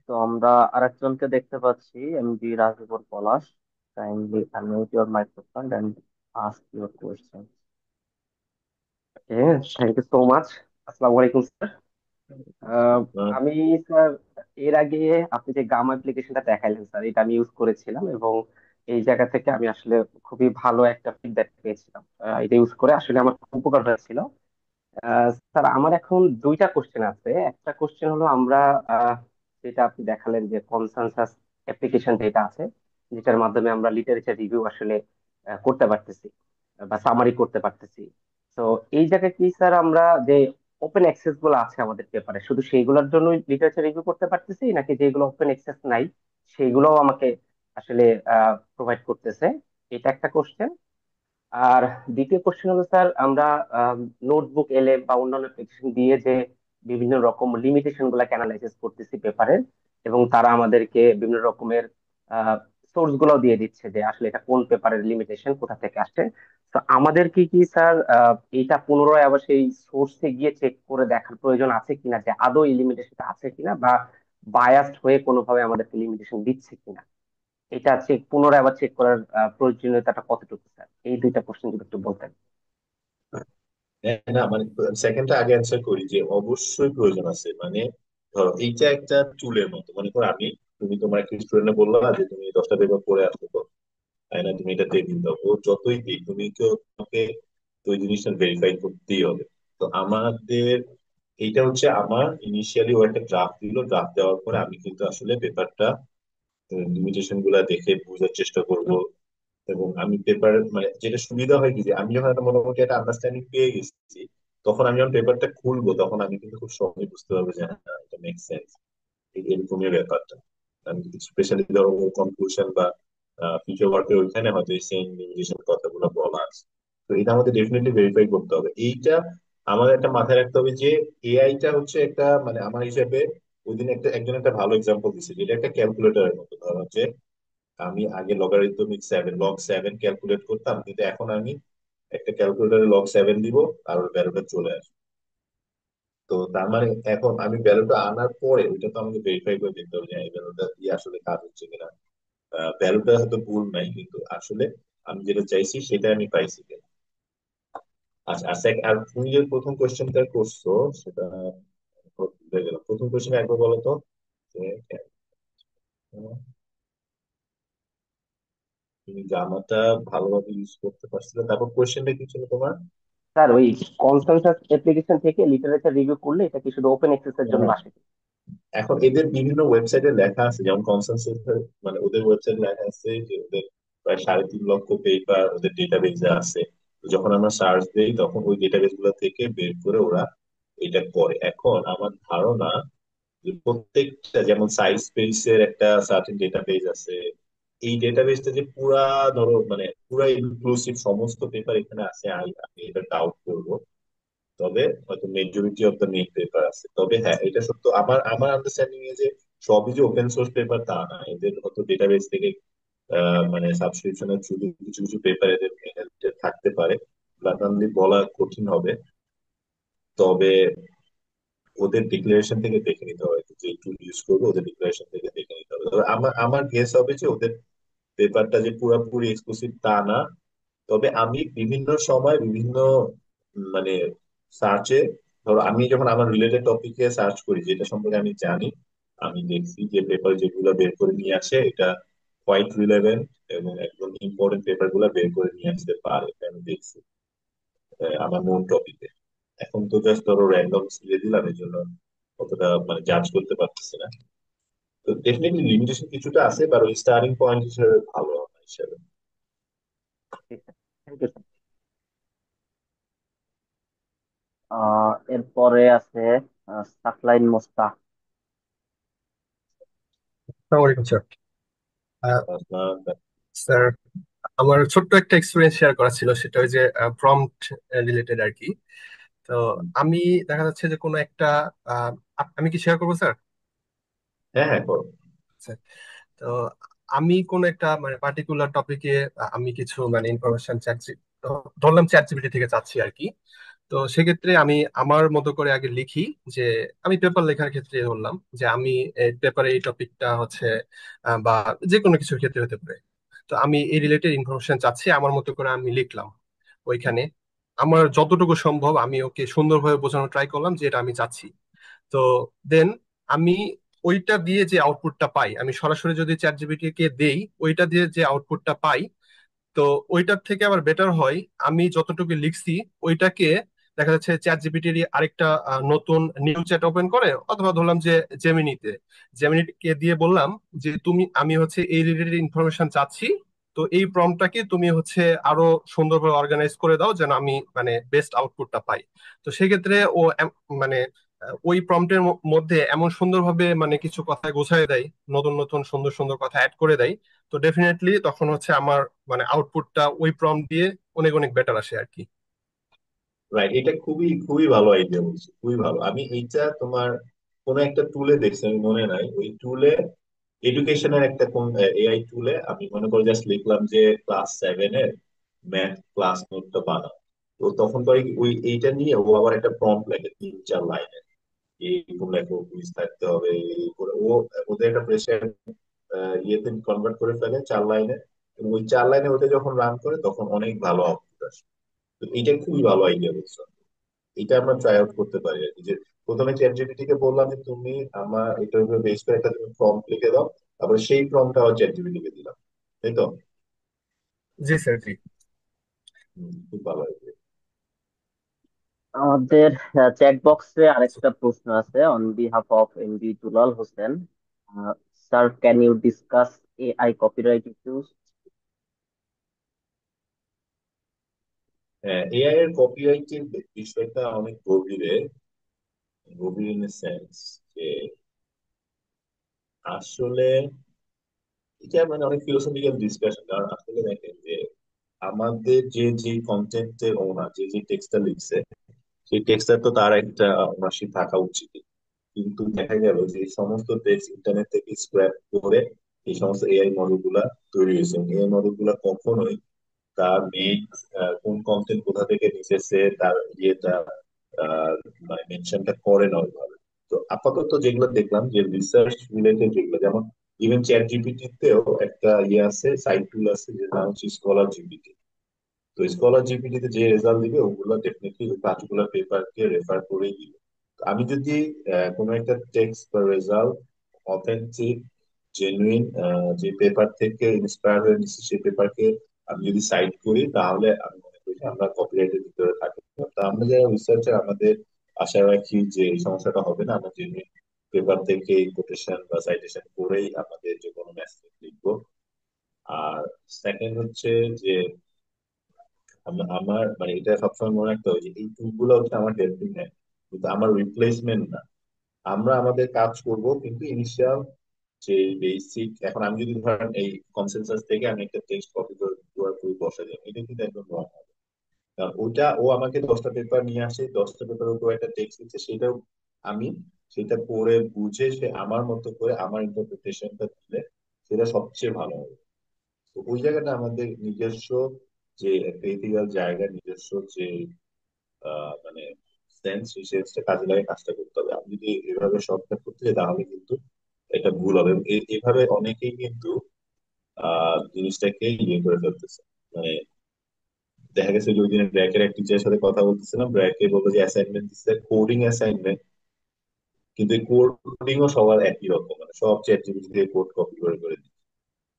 তো আমরা আরেকজনকে দেখতে পাচ্ছি, MD Rajibur Palash. Kindly unmute your microphone and ask your question. Thank you so much. আসসালামু আলাইকুম স্যার। আমি স্যার এর আগে আপনি যে গাম অ্যাপ্লিকেশনটা দেখাইলেন স্যার, এটা আমি ইউজ করেছিলাম এবং এই জায়গা থেকে আমি আসলে খুবই ভালো একটা ফিডব্যাক পেয়েছিলাম। এটা ইউজ করে আসলে আমার খুব উপকার হয়েছিল। স্যার আমার এখন দুইটা কোশ্চেন আছে। একটা কোশ্চেন হলো আমরা আহ, যেটা আপনি দেখালেন যে কনসেনসাস অ্যাপ্লিকেশন যেটা আছে, যেটার মাধ্যমে আমরা লিটারেচার রিভিউ আসলে করতে পারতেছি বা সামারি করতে পারতেছি। তো এই জায়গায় কি স্যার আমরা যে ওপেন অ্যাক্সেস গুলো আছে আমাদের পেপারে, শুধু সেইগুলোর জন্য লিটারেচার রিভিউ করতে পারতেছি, নাকি যেগুলো ওপেন অ্যাক্সেস নাই সেইগুলোও আমাকে আসলে প্রোভাইড করতেছে? এটা একটা কোশ্চেন। আর দ্বিতীয় কোশ্চেন হলো স্যার, আমরা নোটবুক এলে বা অন্যান্য অ্যাপ্লিকেশন দিয়ে যে বিভিন্ন রকম লিমিটেশন গুলাকে অ্যানালাইসিস করতেছি পেপারের, এবং তারা আমাদেরকে বিভিন্ন রকমের সোর্স গুলো দিয়ে দিচ্ছে যে আসলে এটা কোন পেপারের লিমিটেশন কোথা থেকে আসছে। তো আমাদের কি কি স্যার এইটা পুনরায় আবার সেই সোর্সে গিয়ে চেক করে দেখার প্রয়োজন আছে কিনা যে আদৌ এই লিমিটেশনটা আছে কিনা, বা বায়াসড হয়ে কোনোভাবে আমাদেরকে লিমিটেশন দিচ্ছে কিনা? এটা চেক পুনরায় আবার চেক করার প্রয়োজনীয়তাটা কতটুকু স্যার? এই দুইটা কোশ্চেন যদি একটু বলতেন। হ্যাঁ, না মানে সেকেন্ডটা আগে অ্যান্সার করি যে অবশ্যই প্রয়োজন আছে, মানে ধরো এইটা একটা টুলের মতো, মনে করো আমি, তুমি তোমার একটা স্টুডেন্টে বললো না যে তুমি 10টা পেপার পড়ে আসো, তো তাই না, তুমি এটা দিয়ে দিন দাও, ও যতই দিক তুমি কেউ তোমাকে তো ওই জিনিসটা ভেরিফাই করতেই হবে। তো আমাদের এইটা হচ্ছে আমার ইনিশিয়ালি ও একটা ড্রাফট দিল, ড্রাফট দেওয়ার পরে আমি কিন্তু আসলে পেপারটা লিমিটেশন গুলা দেখে বোঝার চেষ্টা করব, এবং আমি পেপার মানে যেটা সুবিধা হয় কি যে আমি যখন একটা মোটামুটি একটা আন্ডারস্ট্যান্ডিং পেয়ে গেছি তখন আমি যখন পেপারটা খুলবো তখন আমি কিন্তু খুব সহজে বুঝতে পারবো যে হ্যাঁ এটা মেক সেন্স, এরকমই ব্যাপারটা। আমি স্পেশালি ধরো কনক্লুশন বা ফিচার ওয়ার্কের ওইখানে হয়তো এই সেম লিমিটেশন কথাগুলো বলা আছে। তো এটা আমাদের ডেফিনেটলি ভেরিফাই করতে হবে। এইটা আমাদের একটা মাথায় রাখতে হবে যে এআইটা হচ্ছে একটা মানে আমার হিসেবে ওই দিন একজন একটা ভালো এক্সাম্পল দিচ্ছে, যেটা একটা ক্যালকুলেটরের মতো। ধরো যে আমি আগে লগারিদমিক 7 লগ 7 ক্যালকুলেট করতাম, কিন্তু এখন আমি একটা ক্যালকুলেটরে লগ 7 দিব আর ওর ভ্যালুটা চলে আসে। তো তার মানে এখন আমি ভ্যালুটা আনার পরে ওইটা তো আমাকে ভেরিফাই করে দেখতে হবে যে এই ভ্যালুটা দিয়ে আসলে কাজ হচ্ছে কিনা। ভ্যালুটা হয়তো ভুল নাই, কিন্তু আসলে আমি যেটা চাইছি সেটা আমি পাইছি কিনা। আচ্ছা, আর আর তুমি যে প্রথম কোয়েশ্চেনটা করছো সেটা ভুলে গেলাম। প্রথম কোয়েশ্চেন একবার বলো তো যে, তুমি জামাটা ভালোভাবে ইউজ করতে পারছিলে, তারপর কোয়েশ্চেনটা কি ছিল তোমার? স্যার ওই কনসেনসাস অ্যাপ্লিকেশন থেকে লিটারেচার রিভিউ করলে এটা কি শুধু ওপেন অ্যাক্সেস এর জন্য হ্যাঁ, আসে? এখন এদের বিভিন্ন ওয়েবসাইটে লেখা আছে, যেমন কনসেনসাস, মানে ওদের ওয়েবসাইটে লেখা আছে যে ওদের প্রায় 3.5 লক্ষ পেপার ওদের ডেটাবেজে আছে। তো যখন আমরা সার্চ দিই তখন ওই ডেটাবেস গুলো থেকে বের করে ওরা এটা করে। এখন আমার ধারণা যে প্রত্যেকটা, যেমন সাইজ স্পেসের একটা সার্টেন ডেটাবেজ আছে, এই ডেটাবেসটা যে পুরা ধরো মানে পুরা ইনক্লুসিভ সমস্ত পেপার এখানে আছে, আমি এটা ডাউট করবো। তবে হয়তো majority of the main paper আছে। তবে হ্যাঁ, এটা সত্য, আমার আমার আন্ডারস্ট্যান্ডিং এ যে সবই যে ওপেন সোর্স পেপার তা না, এদের হয়তো ডেটাবেস থেকে মানে সাবস্ক্রিপশনের থ্রু কিছু কিছু পেপার এদের থাকতে পারে। ব্লান্ডারলি বলা কঠিন হবে। তবে ওদের ডিক্লারেশন থেকে দেখে নিতে হবে যে টুল ইউজ করবে, ওদের ডিক্লারেশন থেকে দেখে নিতে হবে। তবে আমার আমার গেস হবে যে ওদের পেপারটা যে পুরোপুরি এক্সক্লুসিভ তা না। তবে আমি বিভিন্ন সময় বিভিন্ন মানে সার্চে, ধরো আমি যখন আমার রিলেটেড টপিকে সার্চ করি যেটা সম্পর্কে আমি জানি, আমি দেখছি যে পেপার যেগুলো বের করে নিয়ে আসে এটা কোয়াইট রিলেভেন্ট এবং একদম ইম্পর্টেন্ট পেপার গুলা বের করে নিয়ে আসতে পারে, এটা আমি দেখছি আমার নোন টপিকে। এখন তো জাস্ট ধরো র্যান্ডম সিলে দিলাম, এই জন্য অতটা মানে জাজ করতে পারতেছি না। তো ডেফিনেটলি লিমিটেশন কিছুটা আছে, বাট ওই স্টার্টিং পয়েন্ট হিসেবে ভালো আমার হিসেবে। ঠিক আছে, থ্যাংক ইউ। এরপরে আছে সাকলাইন মোস্তা। আসসালামু আলাইকুম স্যার। আপনার স্যার, আমার ছোট্ট একটা এক্সপিরিয়েন্স শেয়ার করা ছিল, সেটা ওই যে প্রম্পট রিলেটেড আর কি। তো আমি দেখা যাচ্ছে যে কোনো একটা আহ, আমি কি শেয়ার করবো স্যার? হ্যাঁ হ্যাঁ করো। আচ্ছা। তো আমি কোন একটা মানে পার্টিকুলার টপিকে আমি কিছু মানে ইনফরমেশন চাচ্ছি, তো ধরলাম চ্যাট জিপিটি থেকে চাচ্ছি আর কি। তো সেক্ষেত্রে আমি আমার মতো করে আগে লিখি যে আমি পেপার লেখার ক্ষেত্রে বললাম যে আমি পেপারে এই টপিকটা হচ্ছে বা যে কোনো কিছুর ক্ষেত্রে হতে পারে। তো আমি এই রিলেটেড ইনফরমেশন চাচ্ছি, আমার মতো করে আমি লিখলাম ওইখানে। আমার যতটুকু সম্ভব আমি ওকে সুন্দরভাবে বোঝানোর ট্রাই করলাম যে এটা আমি চাচ্ছি। তো দেন আমি ওইটা দিয়ে যে আউটপুটটা পাই, আমি সরাসরি যদি চ্যাট জিপিটি কে দেই, ওইটা দিয়ে যে আউটপুটটা পাই, তো ওইটার থেকে আবার বেটার হয় আমি যতটুকু লিখছি ওইটাকে দেখা যাচ্ছে চ্যাট জিপিটির আরেকটা নতুন নিউ চ্যাট ওপেন করে, অথবা ধরলাম যে জেমিনিতে, জেমিনিকে দিয়ে বললাম যে আমি হচ্ছে এই রিলেটেড ইনফরমেশন চাচ্ছি, তো এই প্রম্পটটাকে তুমি হচ্ছে আরো সুন্দরভাবে অর্গানাইজ করে দাও যেন আমি মানে বেস্ট আউটপুটটা পাই। তো সেক্ষেত্রে ও মানে ওই প্রম্পটের মধ্যে এমন সুন্দরভাবে মানে কিছু কথা গোছায় দেয়, নতুন নতুন সুন্দর সুন্দর কথা অ্যাড করে দেয়। তো ডেফিনেটলি তখন হচ্ছে আমার মানে আউটপুটটা ওই প্রম্পট দিয়ে অনেক অনেক বেটার আসে আর কি। রাইট, এটা খুবই খুবই ভালো আইডিয়া বলছি, খুবই ভালো। আমি এইটা তোমার কোন একটা টুলে দেখছি, আমি মনে নাই ওই টুলে, এডুকেশনের একটা কোন এআই টুলে আমি মনে করি জাস্ট লিখলাম যে ক্লাস 7 এর ম্যাথ ক্লাস নোটটা বানাও। তো তখন তো ওই এইটা নিয়ে ও আবার একটা প্রম্পট লেখে 3-4 লাইনে, এইরকম লেখো কুইজ থাকতে হবে এই করে ও ওদের একটা প্রেশার ইয়েতে কনভার্ট করে ফেলে 4 লাইনে। এবং ওই 4 লাইনে ওটা যখন রান করে তখন অনেক ভালো আউটপুট আসে। তো এটা খুবই ভালো আইডিয়া বলছো। এটা আমরা ট্রাই আউট করতে পারি আর কি, যে প্রথমে চ্যাট জিপিটি কে বললাম যে তুমি আমার এটার উপরে বেস করে একটা তুমি প্রম্পট লিখে দাও, তারপরে সেই প্রম্পটটা আবার চ্যাট জিপিটি কে দিলাম, তাই তো? জি স্যার, জি। খুব ভালো আইডিয়া। আমাদের চ্যাট বক্সে আরেকটা প্রশ্ন আছে on behalf of MD Dulal Hossain. Sir, can you discuss AI copyright issues? হ্যাঁ, এআই এর কপিরাইটের বিষয়টা অনেক গভীরে, গভীর ইন সেন্স যে আসলে এটা মানে অনেক ফিলোসফিক্যাল ডিসকাশন। কারণ আসলে দেখেন যে আমাদের যে যে কন্টেন্টের ওনার, যে যে টেক্সটটা লিখছে, সেই টেক্সটার তো তার একটা ওনারশিপ থাকা উচিত। কিন্তু দেখা গেল যে এই সমস্ত টেক্সট ইন্টারনেট থেকে স্ক্র্যাপ করে এই সমস্ত এআই মডেল গুলা তৈরি হয়েছে। এআই মডেল গুলা কখনোই তার মেইন কোন কন্টেন্ট কোথা থেকে নিতেছে তার ইয়েটা আহ, মানে মেনশনটা করে না ওইভাবে। তো আপাতত যেগুলো দেখলাম যে রিসার্চ রিলেটেড যেগুলো, যেমন ইভেন চ্যাট জিপিটি তেও একটা ইয়ে আছে, সাইট টুল আছে যেটা নাম হচ্ছে স্কলার জিপিটি। তো স্কলার জিপিটি তে যে রেজাল্ট দিবে ওগুলো ডেফিনেটলি ওই পার্টিকুলার পেপারকে রেফার করেই দিবে। তো আমি যদি কোনো একটা টেক্সট বা রেজাল্ট অথেন্টিক, জেনুইন, যে পেপার থেকে ইন্সপায়ার হয়ে নিচ্ছি সেই পেপারকে আমি যদি সাইট করি, তাহলে আমি মনে করি যে আমরা কপিরাইটের ভিতরে থাকি। তো আমরা যারা রিসার্চার আমাদের আশা রাখি যে এই সমস্যাটা হবে না, আমরা জেনুইন পেপার থেকে কোটেশন বা সাইটেশন করেই আমাদের যে কোনো মেসেজ লিখবো। আর সেকেন্ড হচ্ছে যে আমার মানে এটা সবসময় মনে রাখতে হবে যে এই টুলগুলো হচ্ছে আমার হেল্পিং হ্যান্ড, কিন্তু আমার রিপ্লেসমেন্ট না। আমরা আমাদের কাজ করব, কিন্তু ইনিশিয়াল যে বেসিক, এখন আমি যদি ধরেন এই কনসেনসাস থেকে আমি একটা টেক্সট কপি করে বসা যাই, এটা কিন্তু একদম রং হবে। কারণ ওটা ও আমাকে 10টা পেপার নিয়ে আসে, 10টা পেপারের উপর একটা টেক্সট দিচ্ছে, সেটাও আমি সেটা পড়ে বুঝে সে আমার মতো করে আমার ইন্টারপ্রিটেশনটা দিলে সেটা সবচেয়ে ভালো হবে। তো ওই জায়গাটা আমাদের নিজস্ব যে একটা এথিক্যাল জায়গা, নিজস্ব যে মানে সেন্স, সেই সেন্সটা কাজে লাগে কাজটা করতে হবে। আমি যদি এভাবে শর্টকাট করতে যাই তাহলে কিন্তু এটা ভুল হবে। এবং এভাবে অনেকেই কিন্তু জিনিসটাকে ইয়ে করে ফেলতেছে। মানে দেখা গেছে যে ওই দিন ব্র্যাকের এক টিচারের সাথে কথা বলতেছিলাম, ব্র্যাকে বললো যে অ্যাসাইনমেন্ট দিচ্ছে কোডিং অ্যাসাইনমেন্ট, কিন্তু এই কোডিংও সবার একই রকম, মানে সব চ্যাট জিপিটি দিয়ে কোড কপি করে করে দিচ্ছে।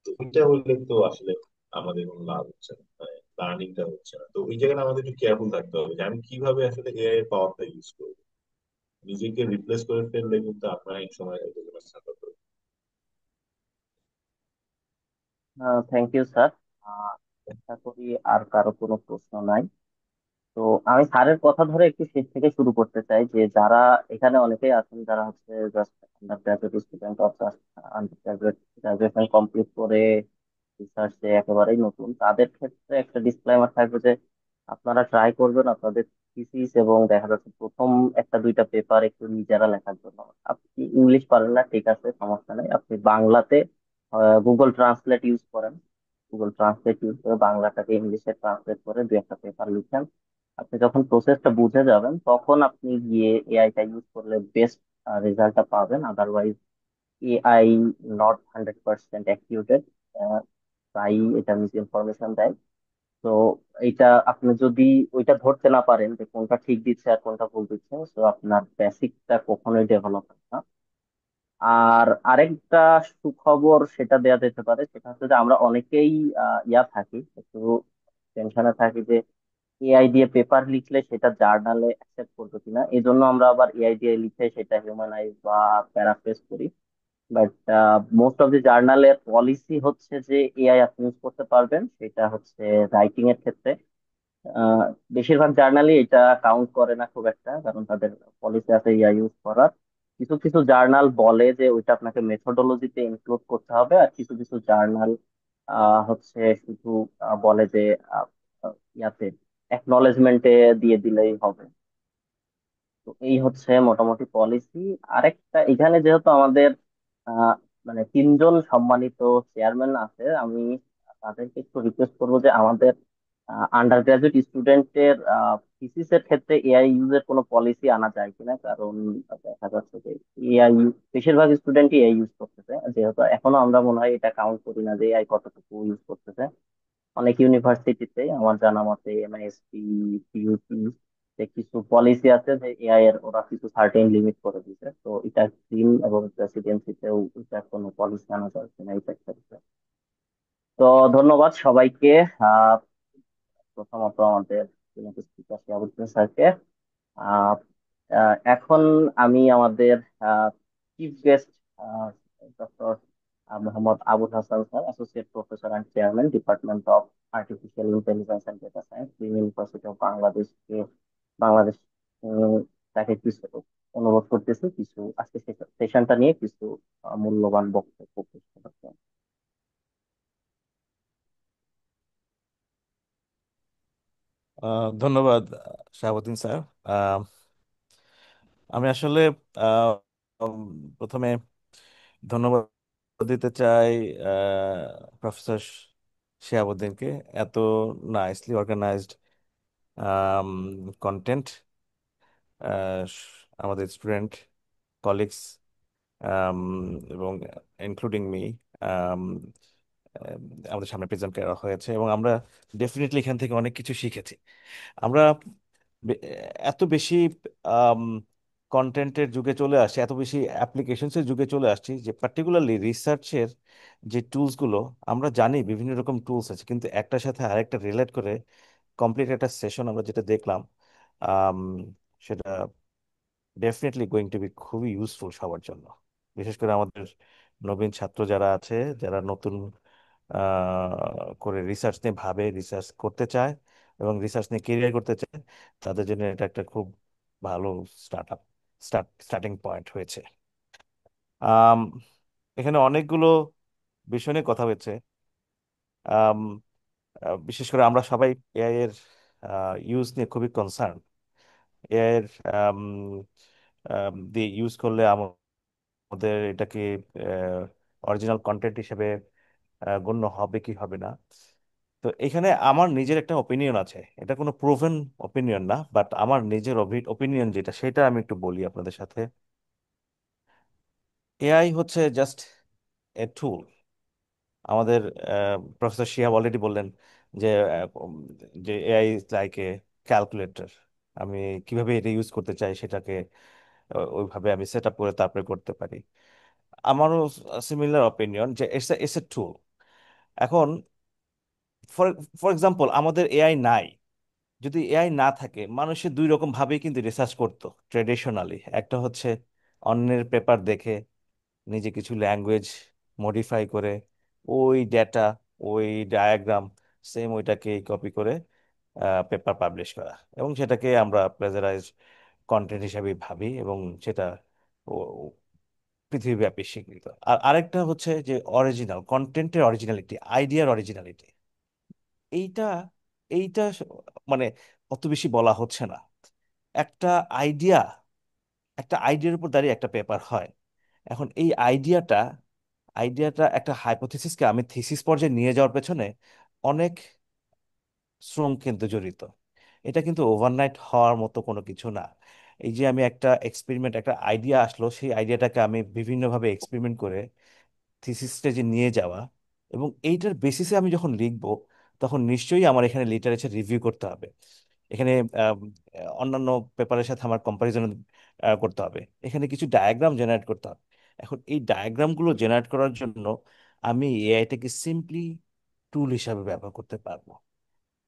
তো এটা হলে তো আসলে আমাদের কোনো লাভ হচ্ছে না, মানে লার্নিংটা হচ্ছে না। তো ওই জায়গায় আমাদের একটু কেয়ারফুল থাকতে হবে যে আমি কিভাবে আসলে এআই এর পাওয়ারটা ইউজ করবো। নিজেকে রিপ্লেস করে ফেললে কিন্তু আমরা এক সময় এগুলো সাফার করবো। Thank you sir. আশা করি আর কারো কোনো প্রশ্ন নাই। তো আমি স্যারের কথা ধরে একটু শেষ থেকে শুরু করতে চাই যে যারা এখানে অনেকেই আছেন যারা হচ্ছে জাস্ট আন্ডার গ্রাজুয়েট স্টুডেন্ট অর্থাৎ আন্ডার গ্রাজুয়েশন কমপ্লিট করে রিসার্চে একেবারেই নতুন, তাদের ক্ষেত্রে একটা ডিসক্লেমার থাকবে যে আপনারা ট্রাই করবেন আপনাদের থিসিস এবং দেখা যাচ্ছে প্রথম একটা দুইটা পেপার একটু নিজেরা লেখার জন্য। আপনি ইংলিশ পারেন না, ঠিক আছে, সমস্যা নেই, আপনি বাংলাতে গুগল ট্রান্সলেট ইউজ করেন। গুগল ট্রান্সলেট ইউজ করে বাংলাটাকে ইংলিশে ট্রান্সলেট করে দুই একটা পেপার লিখেন। আপনি যখন প্রসেসটা বুঝে যাবেন তখন আপনি গিয়ে এআইটা ইউজ করলে বেস্ট রেজাল্টটা পাবেন। আদারওয়াইজ এআই নট 100% অ্যাকিউরেট, তাই এটা মিস ইনফরমেশন দেয়। তো এইটা আপনি যদি ওইটা ধরতে না পারেন যে কোনটা ঠিক দিচ্ছে আর কোনটা ভুল দিচ্ছে, তো আপনার বেসিকটা কখনোই ডেভেলপ হয় না। আর আরেকটা সুখবর সেটা দেয়া যেতে পারে, সেটা হচ্ছে যে আমরা অনেকেই ইয়া থাকি, একটু টেনশনে থাকি যে এআই দিয়ে পেপার লিখলে সেটা জার্নালে অ্যাকসেপ্ট করবে কিনা, এই জন্য আমরা আবার এআই দিয়ে লিখে সেটা হিউম্যানাইজ বা প্যারাফ্রেজ করি। বাট মোস্ট অফ দি জার্নালের পলিসি হচ্ছে যে এআই আপনি ইউজ করতে পারবেন, সেটা হচ্ছে রাইটিং এর ক্ষেত্রে। আহ, বেশিরভাগ জার্নালই এটা কাউন্ট করে না খুব একটা, কারণ তাদের পলিসি আছে ইয়া ইউজ করার। কিছু কিছু জার্নাল বলে যে ওইটা আপনাকে মেথোডোলজিতে ইনক্লুড করতে হবে, আর কিছু কিছু জার্নাল হচ্ছে শুধু বলে যে আহ, ইয়াতে একনলেজমেন্টে দিয়ে দিলেই হবে। তো এই হচ্ছে মোটামুটি পলিসি। আরেকটা এখানে যেহেতু আমাদের আহ, মানে তিনজন সম্মানিত চেয়ারম্যান আছে, আমি তাদেরকে একটু রিকোয়েস্ট করবো যে আমাদের আন্ডার গ্রাজুয়েট স্টুডেন্টের থিসিস এর ক্ষেত্রে এআই ইউজের কোনো পলিসি আনা যায় কিনা। কারণ দেখা যাচ্ছে যে এআই বেশিরভাগ স্টুডেন্টই এআই ইউজ করতেছে, যেহেতু এখনো আমরা মনে হয় এটা কাউন্ট করি না যে এআই কতটুকু ইউজ করতেছে। অনেক ইউনিভার্সিটিতে আমার জানা মতে এমআইএসটি, পিইউটি কিছু পলিসি আছে যে এআই এর ওরা কিছু সার্টেন লিমিট করে দিছে। তো এটা ডিন এবং প্রেসিডেন্সিতেও এটা কোনো পলিসি আনা যায় কিনা এই ক্ষেত্রে। তো ধন্যবাদ সবাইকে। আহ প্রথমত আমাদের স্পিকার শিহাবুদ্দিন স্যারকে। আহ এখন আমি আমাদের chief guest doctor Mohammad Abul Hasan sir, associate professor and chairman, department of artificial intelligence and data science, university of বাংলাদেশকে বাংলাদেশ তাকে কিছু অনুরোধ করতেছি কিছু আজকে সেশনটা নিয়ে কিছু মূল্যবান বক্তব্য পেশ করার জন্য। ধন্যবাদ শাহাবুদ্দিন স্যার। আহ, আমি আসলে আহ, উম, প্রথমে ধন্যবাদ দিতে চাই প্রফেসর শিহাবুদ্দিনকে, এত নাইসলি অর্গানাইজড কন্টেন্ট আমাদের স্টুডেন্ট কলিগস এবং ইনক্লুডিং মি আমাদের সামনে প্রেজেন্ট করা হয়েছে, এবং আমরা ডেফিনেটলি এখান থেকে অনেক কিছু শিখেছি। আমরা বে- এত বেশি কন্টেন্টের যুগে চলে আসছি, এত বেশি অ্যাপ্লিকেশনসের যুগে চলে আসছি, যে পার্টিকুলারলি রিসার্চের যে টুলসগুলো, আমরা জানি বিভিন্ন রকম টুলস আছে, কিন্তু একটার সাথে আরেকটা রিলেট করে কমপ্লিট একটা সেশন আমরা যেটা দেখলাম, আম, সেটা ডেফিনেটলি গোয়িং টু বি খুবই ইউজফুল সবার জন্য। বিশেষ করে আমাদের নবীন ছাত্র যারা আছে, যারা নতুন করে রিসার্চ নিয়ে ভাবে, রিসার্চ করতে চায় এবং রিসার্চ নিয়ে কেরিয়ার করতে চায়, তাদের জন্য এটা একটা খুব ভালো স্টার্ট আপ স্টার্টিং পয়েন্ট হয়েছে। আম, এখানে অনেকগুলো বিষয় নিয়ে কথা হয়েছে। আম, বিশেষ করে আমরা সবাই এআই এর ইউজ নিয়ে খুবই কনসার্ন। এআই এর আম, দিয়ে ইউজ করলে আমাদের এটাকে অরিজিনাল কন্টেন্ট হিসেবে গণ্য হবে কি হবে না। তো এখানে আমার নিজের একটা ওপিনিয়ন আছে, এটা কোনো প্রুভেন ওপিনিয়ন না, বাট আমার নিজের ওপিনিয়ন যেটা, সেটা আমি একটু বলি আপনাদের সাথে। এআই হচ্ছে জাস্ট এ টুল। আমাদের প্রফেসর শিহাব অলরেডি বললেন যে যে AI is like a calculator. আমি কিভাবে এটা ইউজ করতে চাই সেটাকে ওইভাবে আমি সেট আপ করে তারপরে করতে পারি। আমারও সিমিলার অপিনিয়ন যে ইটস এ টুল। এখন ফর ফর এক্সাম্পল, আমাদের এআই নাই, যদি এআই না থাকে, মানুষের দুই রকম ভাবেই কিন্তু রিসার্চ করতো ট্রেডিশনালি। একটা হচ্ছে অন্যের পেপার দেখে নিজে কিছু ল্যাঙ্গুয়েজ মডিফাই করে ওই ডেটা, ওই ডায়াগ্রাম, সেম ওইটাকে কপি করে পেপার পাবলিশ করা, এবং সেটাকে আমরা প্লেজারাইজ কন্টেন্ট হিসাবে ভাবি, এবং সেটা ও- পৃথিবীব্যাপী স্বীকৃত। আর আরেকটা হচ্ছে যে অরিজিনাল কন্টেন্টের অরিজিনালিটি, আইডিয়ার অরিজিনালিটি। এইটা এইটা মানে অত বেশি বলা হচ্ছে না। একটা আইডিয়া, একটা আইডিয়ার উপর দাঁড়িয়ে একটা পেপার হয়। এখন এই আইডিয়াটা একটা হাইপোথিসিসকে আমি থিসিস পর্যায়ে নিয়ে যাওয়ার পেছনে অনেক শ্রম কিন্তু জড়িত। এটা কিন্তু ওভারনাইট হওয়ার মতো কোনো কিছু না। এই যে আমি একটা এক্সপেরিমেন্ট, একটা আইডিয়া আসলো, সেই আইডিয়াটাকে আমি বিভিন্নভাবে এক্সপেরিমেন্ট করে থিসিস স্টেজে নিয়ে যাওয়া, এবং এইটার বেসিসে আমি যখন লিখবো, তখন নিশ্চয়ই আমার এখানে লিটারেচার রিভিউ করতে হবে। এখানে আম, অন্যান্য পেপারের সাথে আমার কম্পারিজন করতে হবে, এখানে কিছু ডায়াগ্রাম জেনারেট করতে হবে। এখন এই ডায়াগ্রামগুলো জেনারেট করার জন্য আমি এআইটাকে সিম্পলি টুল হিসাবে ব্যবহার করতে পারবো।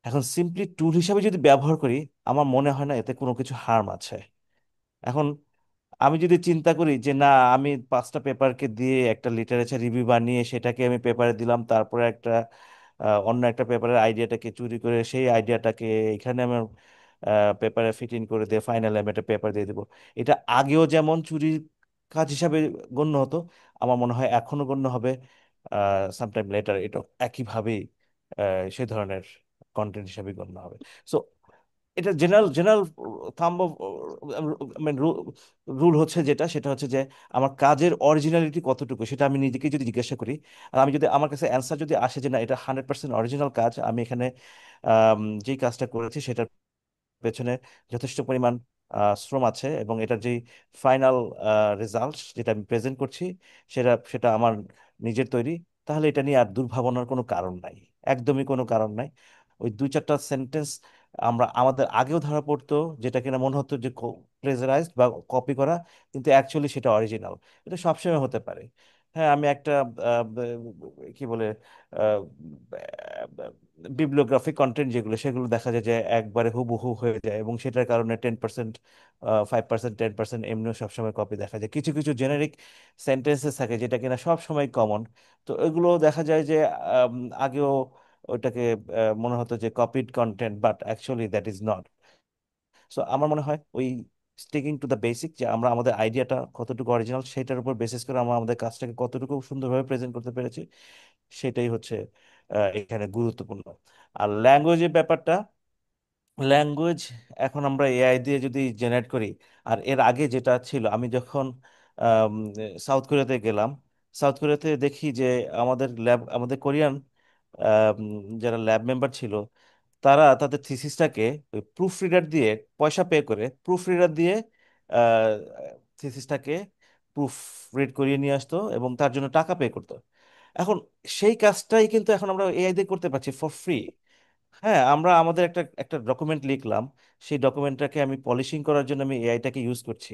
এখন সিম্পলি টুল হিসাবে যদি ব্যবহার করি, আমার মনে হয় না এতে কোনো কিছু হার্ম আছে। এখন আমি যদি চিন্তা করি যে না, আমি 5টা পেপারকে দিয়ে একটা লিটারেচার রিভিউ বানিয়ে সেটাকে আমি পেপারে দিলাম, তারপরে একটা অন্য একটা পেপারের আইডিয়াটাকে চুরি করে সেই আইডিয়াটাকে এখানে আমার পেপারে ফিট ইন করে দিয়ে ফাইনালি আমি একটা পেপার দিয়ে দেবো, এটা আগেও যেমন চুরির কাজ হিসাবে গণ্য হতো, আমার মনে হয় এখনো গণ্য হবে। সামটাইম লেটার এটা একইভাবেই সেই ধরনের কন্টেন্ট হিসাবে গণ্য হবে। সো এটা জেনারেল জেনারেল থাম্ব রুল হচ্ছে যেটা, সেটা হচ্ছে যে আমার কাজের অরিজিনালিটি কতটুকু সেটা আমি নিজেকে যদি জিজ্ঞাসা করি, আর আমি যদি আমার কাছে অ্যান্সার যদি আসে যে না, এটা 100% অরিজিনাল কাজ, আমি এখানে যেই কাজটা করেছি সেটার পেছনে যথেষ্ট পরিমাণ শ্রম আছে, এবং এটার যে ফাইনাল রেজাল্ট যেটা আমি প্রেজেন্ট করছি, সেটা সেটা আমার নিজের তৈরি, তাহলে এটা নিয়ে আর দুর্ভাবনার কোনো কারণ নাই, একদমই কোনো কারণ নাই। ওই 2-4টা সেন্টেন্স আমরা আমাদের আগেও ধরা পড়তো, যেটা কিনা মনে হতো যে প্লেজারাইজড বা কপি করা, কিন্তু অ্যাকচুয়ালি সেটা অরিজিনাল। এটা সবসময় হতে পারে। হ্যাঁ, আমি একটা কি বলে বিবলিওগ্রাফিক কন্টেন্ট যেগুলো, সেগুলো দেখা যায় যে একবারে হুবহু হয়ে যায়, এবং সেটার কারণে 10%, 5%, 10% এমনিও সবসময় কপি দেখা যায়। কিছু কিছু জেনারিক সেন্টেন্সেস থাকে যেটা কিনা সব সময় কমন, তো এগুলো দেখা যায় যে আম, আগেও ওইটাকে মনে হতো যে copied content, but actually that is not. So আমার মনে হয় ওই স্টিকিং টু দ্য বেসিক, যে আমরা আমাদের আইডিয়াটা কতটুকু অরিজিনাল, সেটার উপর বেসিস করে আমরা আমাদের কাজটাকে কতটুকু সুন্দরভাবে প্রেজেন্ট করতে পেরেছি, সেটাই হচ্ছে এখানে গুরুত্বপূর্ণ। আর ল্যাঙ্গুয়েজের ব্যাপারটা, ল্যাঙ্গুয়েজ এখন আমরা এআই দিয়ে যদি জেনারেট করি, আর এর আগে যেটা ছিল, আমি যখন আম, সাউথ কোরিয়াতে গেলাম, সাউথ কোরিয়াতে দেখি যে আমাদের কোরিয়ান যারা ল্যাব মেম্বার ছিল, তারা তাদের থিসিসটাকে ওই প্রুফ রিডার দিয়ে, পয়সা পে করে প্রুফ রিডার দিয়ে থিসিসটাকে প্রুফ রিড করিয়ে নিয়ে আসতো এবং তার জন্য টাকা পে করতো। এখন সেই কাজটাই কিন্তু এখন আমরা এআই দিয়ে করতে পারছি ফর ফ্রি। হ্যাঁ, আমরা আমাদের একটা একটা ডকুমেন্ট লিখলাম, সেই ডকুমেন্টটাকে আমি পলিশিং করার জন্য আমি এআইটাকে ইউজ করছি।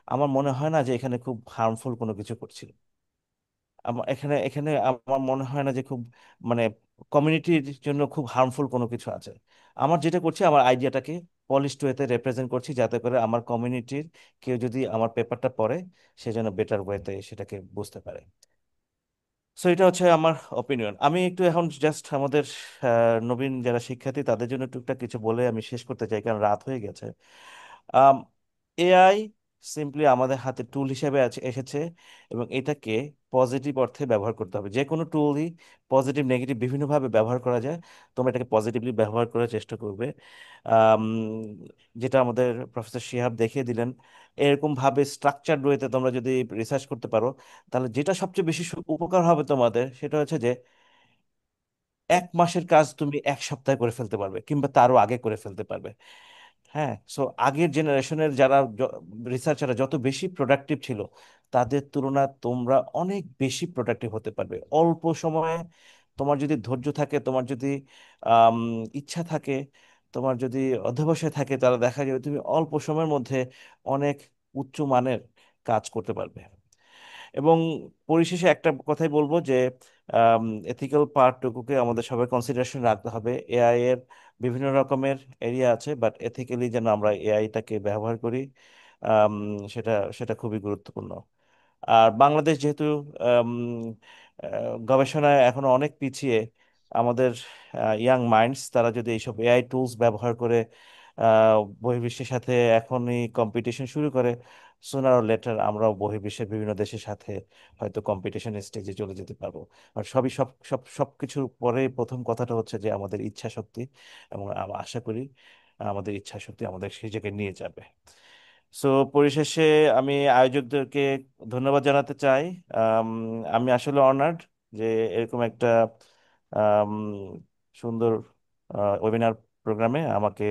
আমার মনে হয় না যে এখানে খুব হার্মফুল কোনো কিছু করছি। আমার এখানে এখানে আমার মনে হয় না যে খুব মানে কমিউনিটির জন্য খুব হার্মফুল কোনো কিছু আছে। আমার যেটা করছি, আমার আইডিয়াটাকে পলিশড ওয়েতে রিপ্রেজেন্ট করছি, যাতে করে আমার কমিউনিটির কেউ যদি আমার পেপারটা পড়ে, সে যেন বেটার ওয়েতে সেটাকে বুঝতে পারে। সো এটা হচ্ছে আমার অপিনিয়ন। আমি একটু এখন জাস্ট আমাদের নবীন যারা শিক্ষার্থী, তাদের জন্য টুকটাক কিছু বলে আমি শেষ করতে চাই, কারণ রাত হয়ে গেছে। এআই সিম্পলি আমাদের হাতে টুল হিসেবে এসেছে, এবং এটাকে পজিটিভ অর্থে ব্যবহার করতে হবে। যে কোনো টুলই পজিটিভ নেগেটিভ বিভিন্নভাবে ব্যবহার করা যায়, তোমরা এটাকে পজিটিভলি ব্যবহার করার চেষ্টা করবে। আম, যেটা আমাদের প্রফেসর শিহাব দেখিয়ে দিলেন, এরকম ভাবে স্ট্রাকচার ওয়েতে তোমরা যদি রিসার্চ করতে পারো, তাহলে যেটা সবচেয়ে বেশি উপকার হবে তোমাদের, সেটা হচ্ছে যে 1 মাসের কাজ তুমি 1 সপ্তাহে করে ফেলতে পারবে, কিংবা তারও আগে করে ফেলতে পারবে। হ্যাঁ, সো আগের জেনারেশনের যারা রিসার্চাররা যত বেশি প্রোডাক্টিভ ছিল, তাদের তুলনায় তোমরা অনেক বেশি প্রোডাক্টিভ হতে পারবে অল্প সময়ে। তোমার যদি ধৈর্য থাকে, তোমার যদি আম, ইচ্ছা থাকে, তোমার যদি অধ্যবসায় থাকে, তাহলে দেখা যাবে তুমি অল্প সময়ের মধ্যে অনেক উচ্চ মানের কাজ করতে পারবে। এবং পরিশেষে একটা কথাই বলবো যে এথিক্যাল পার্টটুকুকে আমাদের সবাই কনসিডারেশন রাখতে হবে। এআই এর বিভিন্ন রকমের এরিয়া আছে, বাট এথিক্যালি যেন আমরা এআইটাকে ব্যবহার করি, আম, সেটা সেটা খুবই গুরুত্বপূর্ণ। আর বাংলাদেশ যেহেতু আম, গবেষণায় এখনো অনেক পিছিয়ে, আমাদের ইয়াং মাইন্ডস তারা যদি এইসব এআই টুলস ব্যবহার করে বহির্বিশ্বের সাথে এখনই কম্পিটিশন শুরু করে, সুনার লেটার আমরাও বহির্বিশ্বের বিভিন্ন দেশের সাথে হয়তো কম্পিটিশন স্টেজে চলে যেতে পারবো। আর সবই সব সব সবকিছুর পরে প্রথম কথাটা হচ্ছে যে আমাদের ইচ্ছা শক্তি, এবং আশা করি আমাদের ইচ্ছা শক্তি আমাদের সেই জায়গায় নিয়ে যাবে। সো পরিশেষে আমি আয়োজকদেরকে ধন্যবাদ জানাতে চাই। আম, আমি আসলে অনার্ড যে এরকম একটা আম, সুন্দর ওয়েবিনার প্রোগ্রামে আমাকে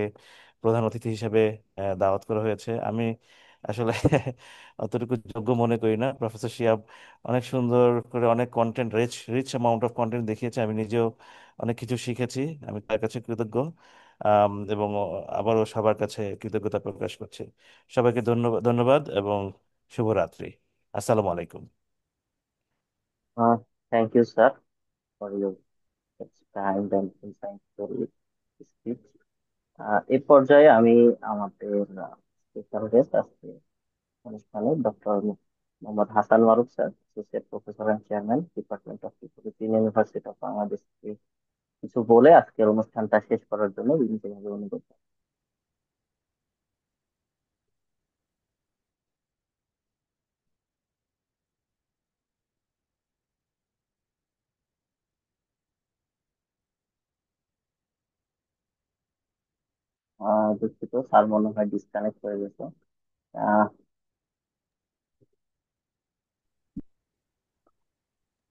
প্রধান অতিথি হিসেবে দাওয়াত করা হয়েছে। আমি আসলে অতটুকু যোগ্য মনে করি না। প্রফেসর শিয়াব অনেক সুন্দর করে অনেক content, rich rich amount of content দেখিয়েছে, আমি নিজেও অনেক কিছু শিখেছি। আমি তার কাছে কৃতজ্ঞ, এবং আবারও সবার কাছে কৃতজ্ঞতা প্রকাশ করছি। সবাইকে ধন্যবাদ ধন্যবাদ এবং শুভরাত্রি। আসসালামু আলাইকুম। Thank you sir for your kind and insightful speech. এ পর্যায়ে আমি আমাদের স্পেশাল গেস্ট আজকে অনুষ্ঠানে doctor Mohammad Hasan Maruf sir, associate professor and chairman, department of physics, university of বাংলাদেশকে কিছু বলে আজকের অনুষ্ঠানটা শেষ করার জন্য বিনীতভাবে অনুরোধ। দুঃখিত, স্যার মনে হয় ডিসকানেক্ট হয়ে গেছে। আহ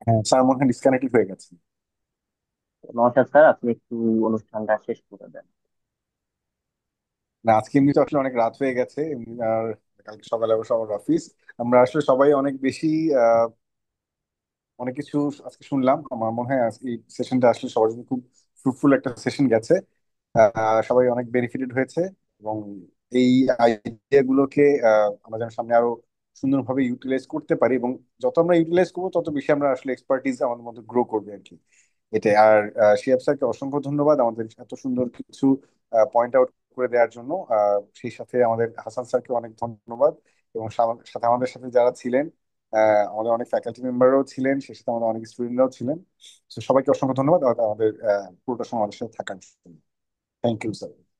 হ্যাঁ, স্যার মনে হয় ডিসকানেক্টেড হয়ে গেছে। নমস্কার স্যার, আপনি একটু অনুষ্ঠানটা শেষ করে দেন। না, আজকে এমনি তো আসলে অনেক রাত হয়ে গেছে, আর কালকে সকালে আবার সবার অফিস। আমরা আসলে সবাই অনেক বেশি অনেক কিছু আজকে শুনলাম। আমার মনে হয় আজকে এই সেশনটা আসলে সবার জন্য খুব ফ্রুটফুল একটা সেশন গেছে। সবাই অনেক বেনিফিটেড হয়েছে, এবং এই আইডিয়া গুলোকে আমরা যেন সামনে আরো সুন্দরভাবে ইউটিলাইজ করতে পারি, এবং যত আমরা ইউটিলাইজ করবো তত বেশি আমরা আসলে এক্সপার্টিস আমাদের মধ্যে গ্রো করবে আর কি। এটাই। আর শিহাব স্যারকে অসংখ্য ধন্যবাদ আমাদের এত সুন্দর কিছু পয়েন্ট আউট করে দেওয়ার জন্য। সেই সাথে আমাদের হাসান স্যারকে অনেক ধন্যবাদ, এবং সাথে আমাদের সাথে যারা ছিলেন, আমাদের অনেক ফ্যাকাল্টি মেম্বাররাও ছিলেন, সেই সাথে আমাদের অনেক স্টুডেন্টরাও ছিলেন। তো সবাইকে অসংখ্য ধন্যবাদ আমাদের পুরোটা সময় আমাদের সাথে থাকার জন্য। Thank you sir.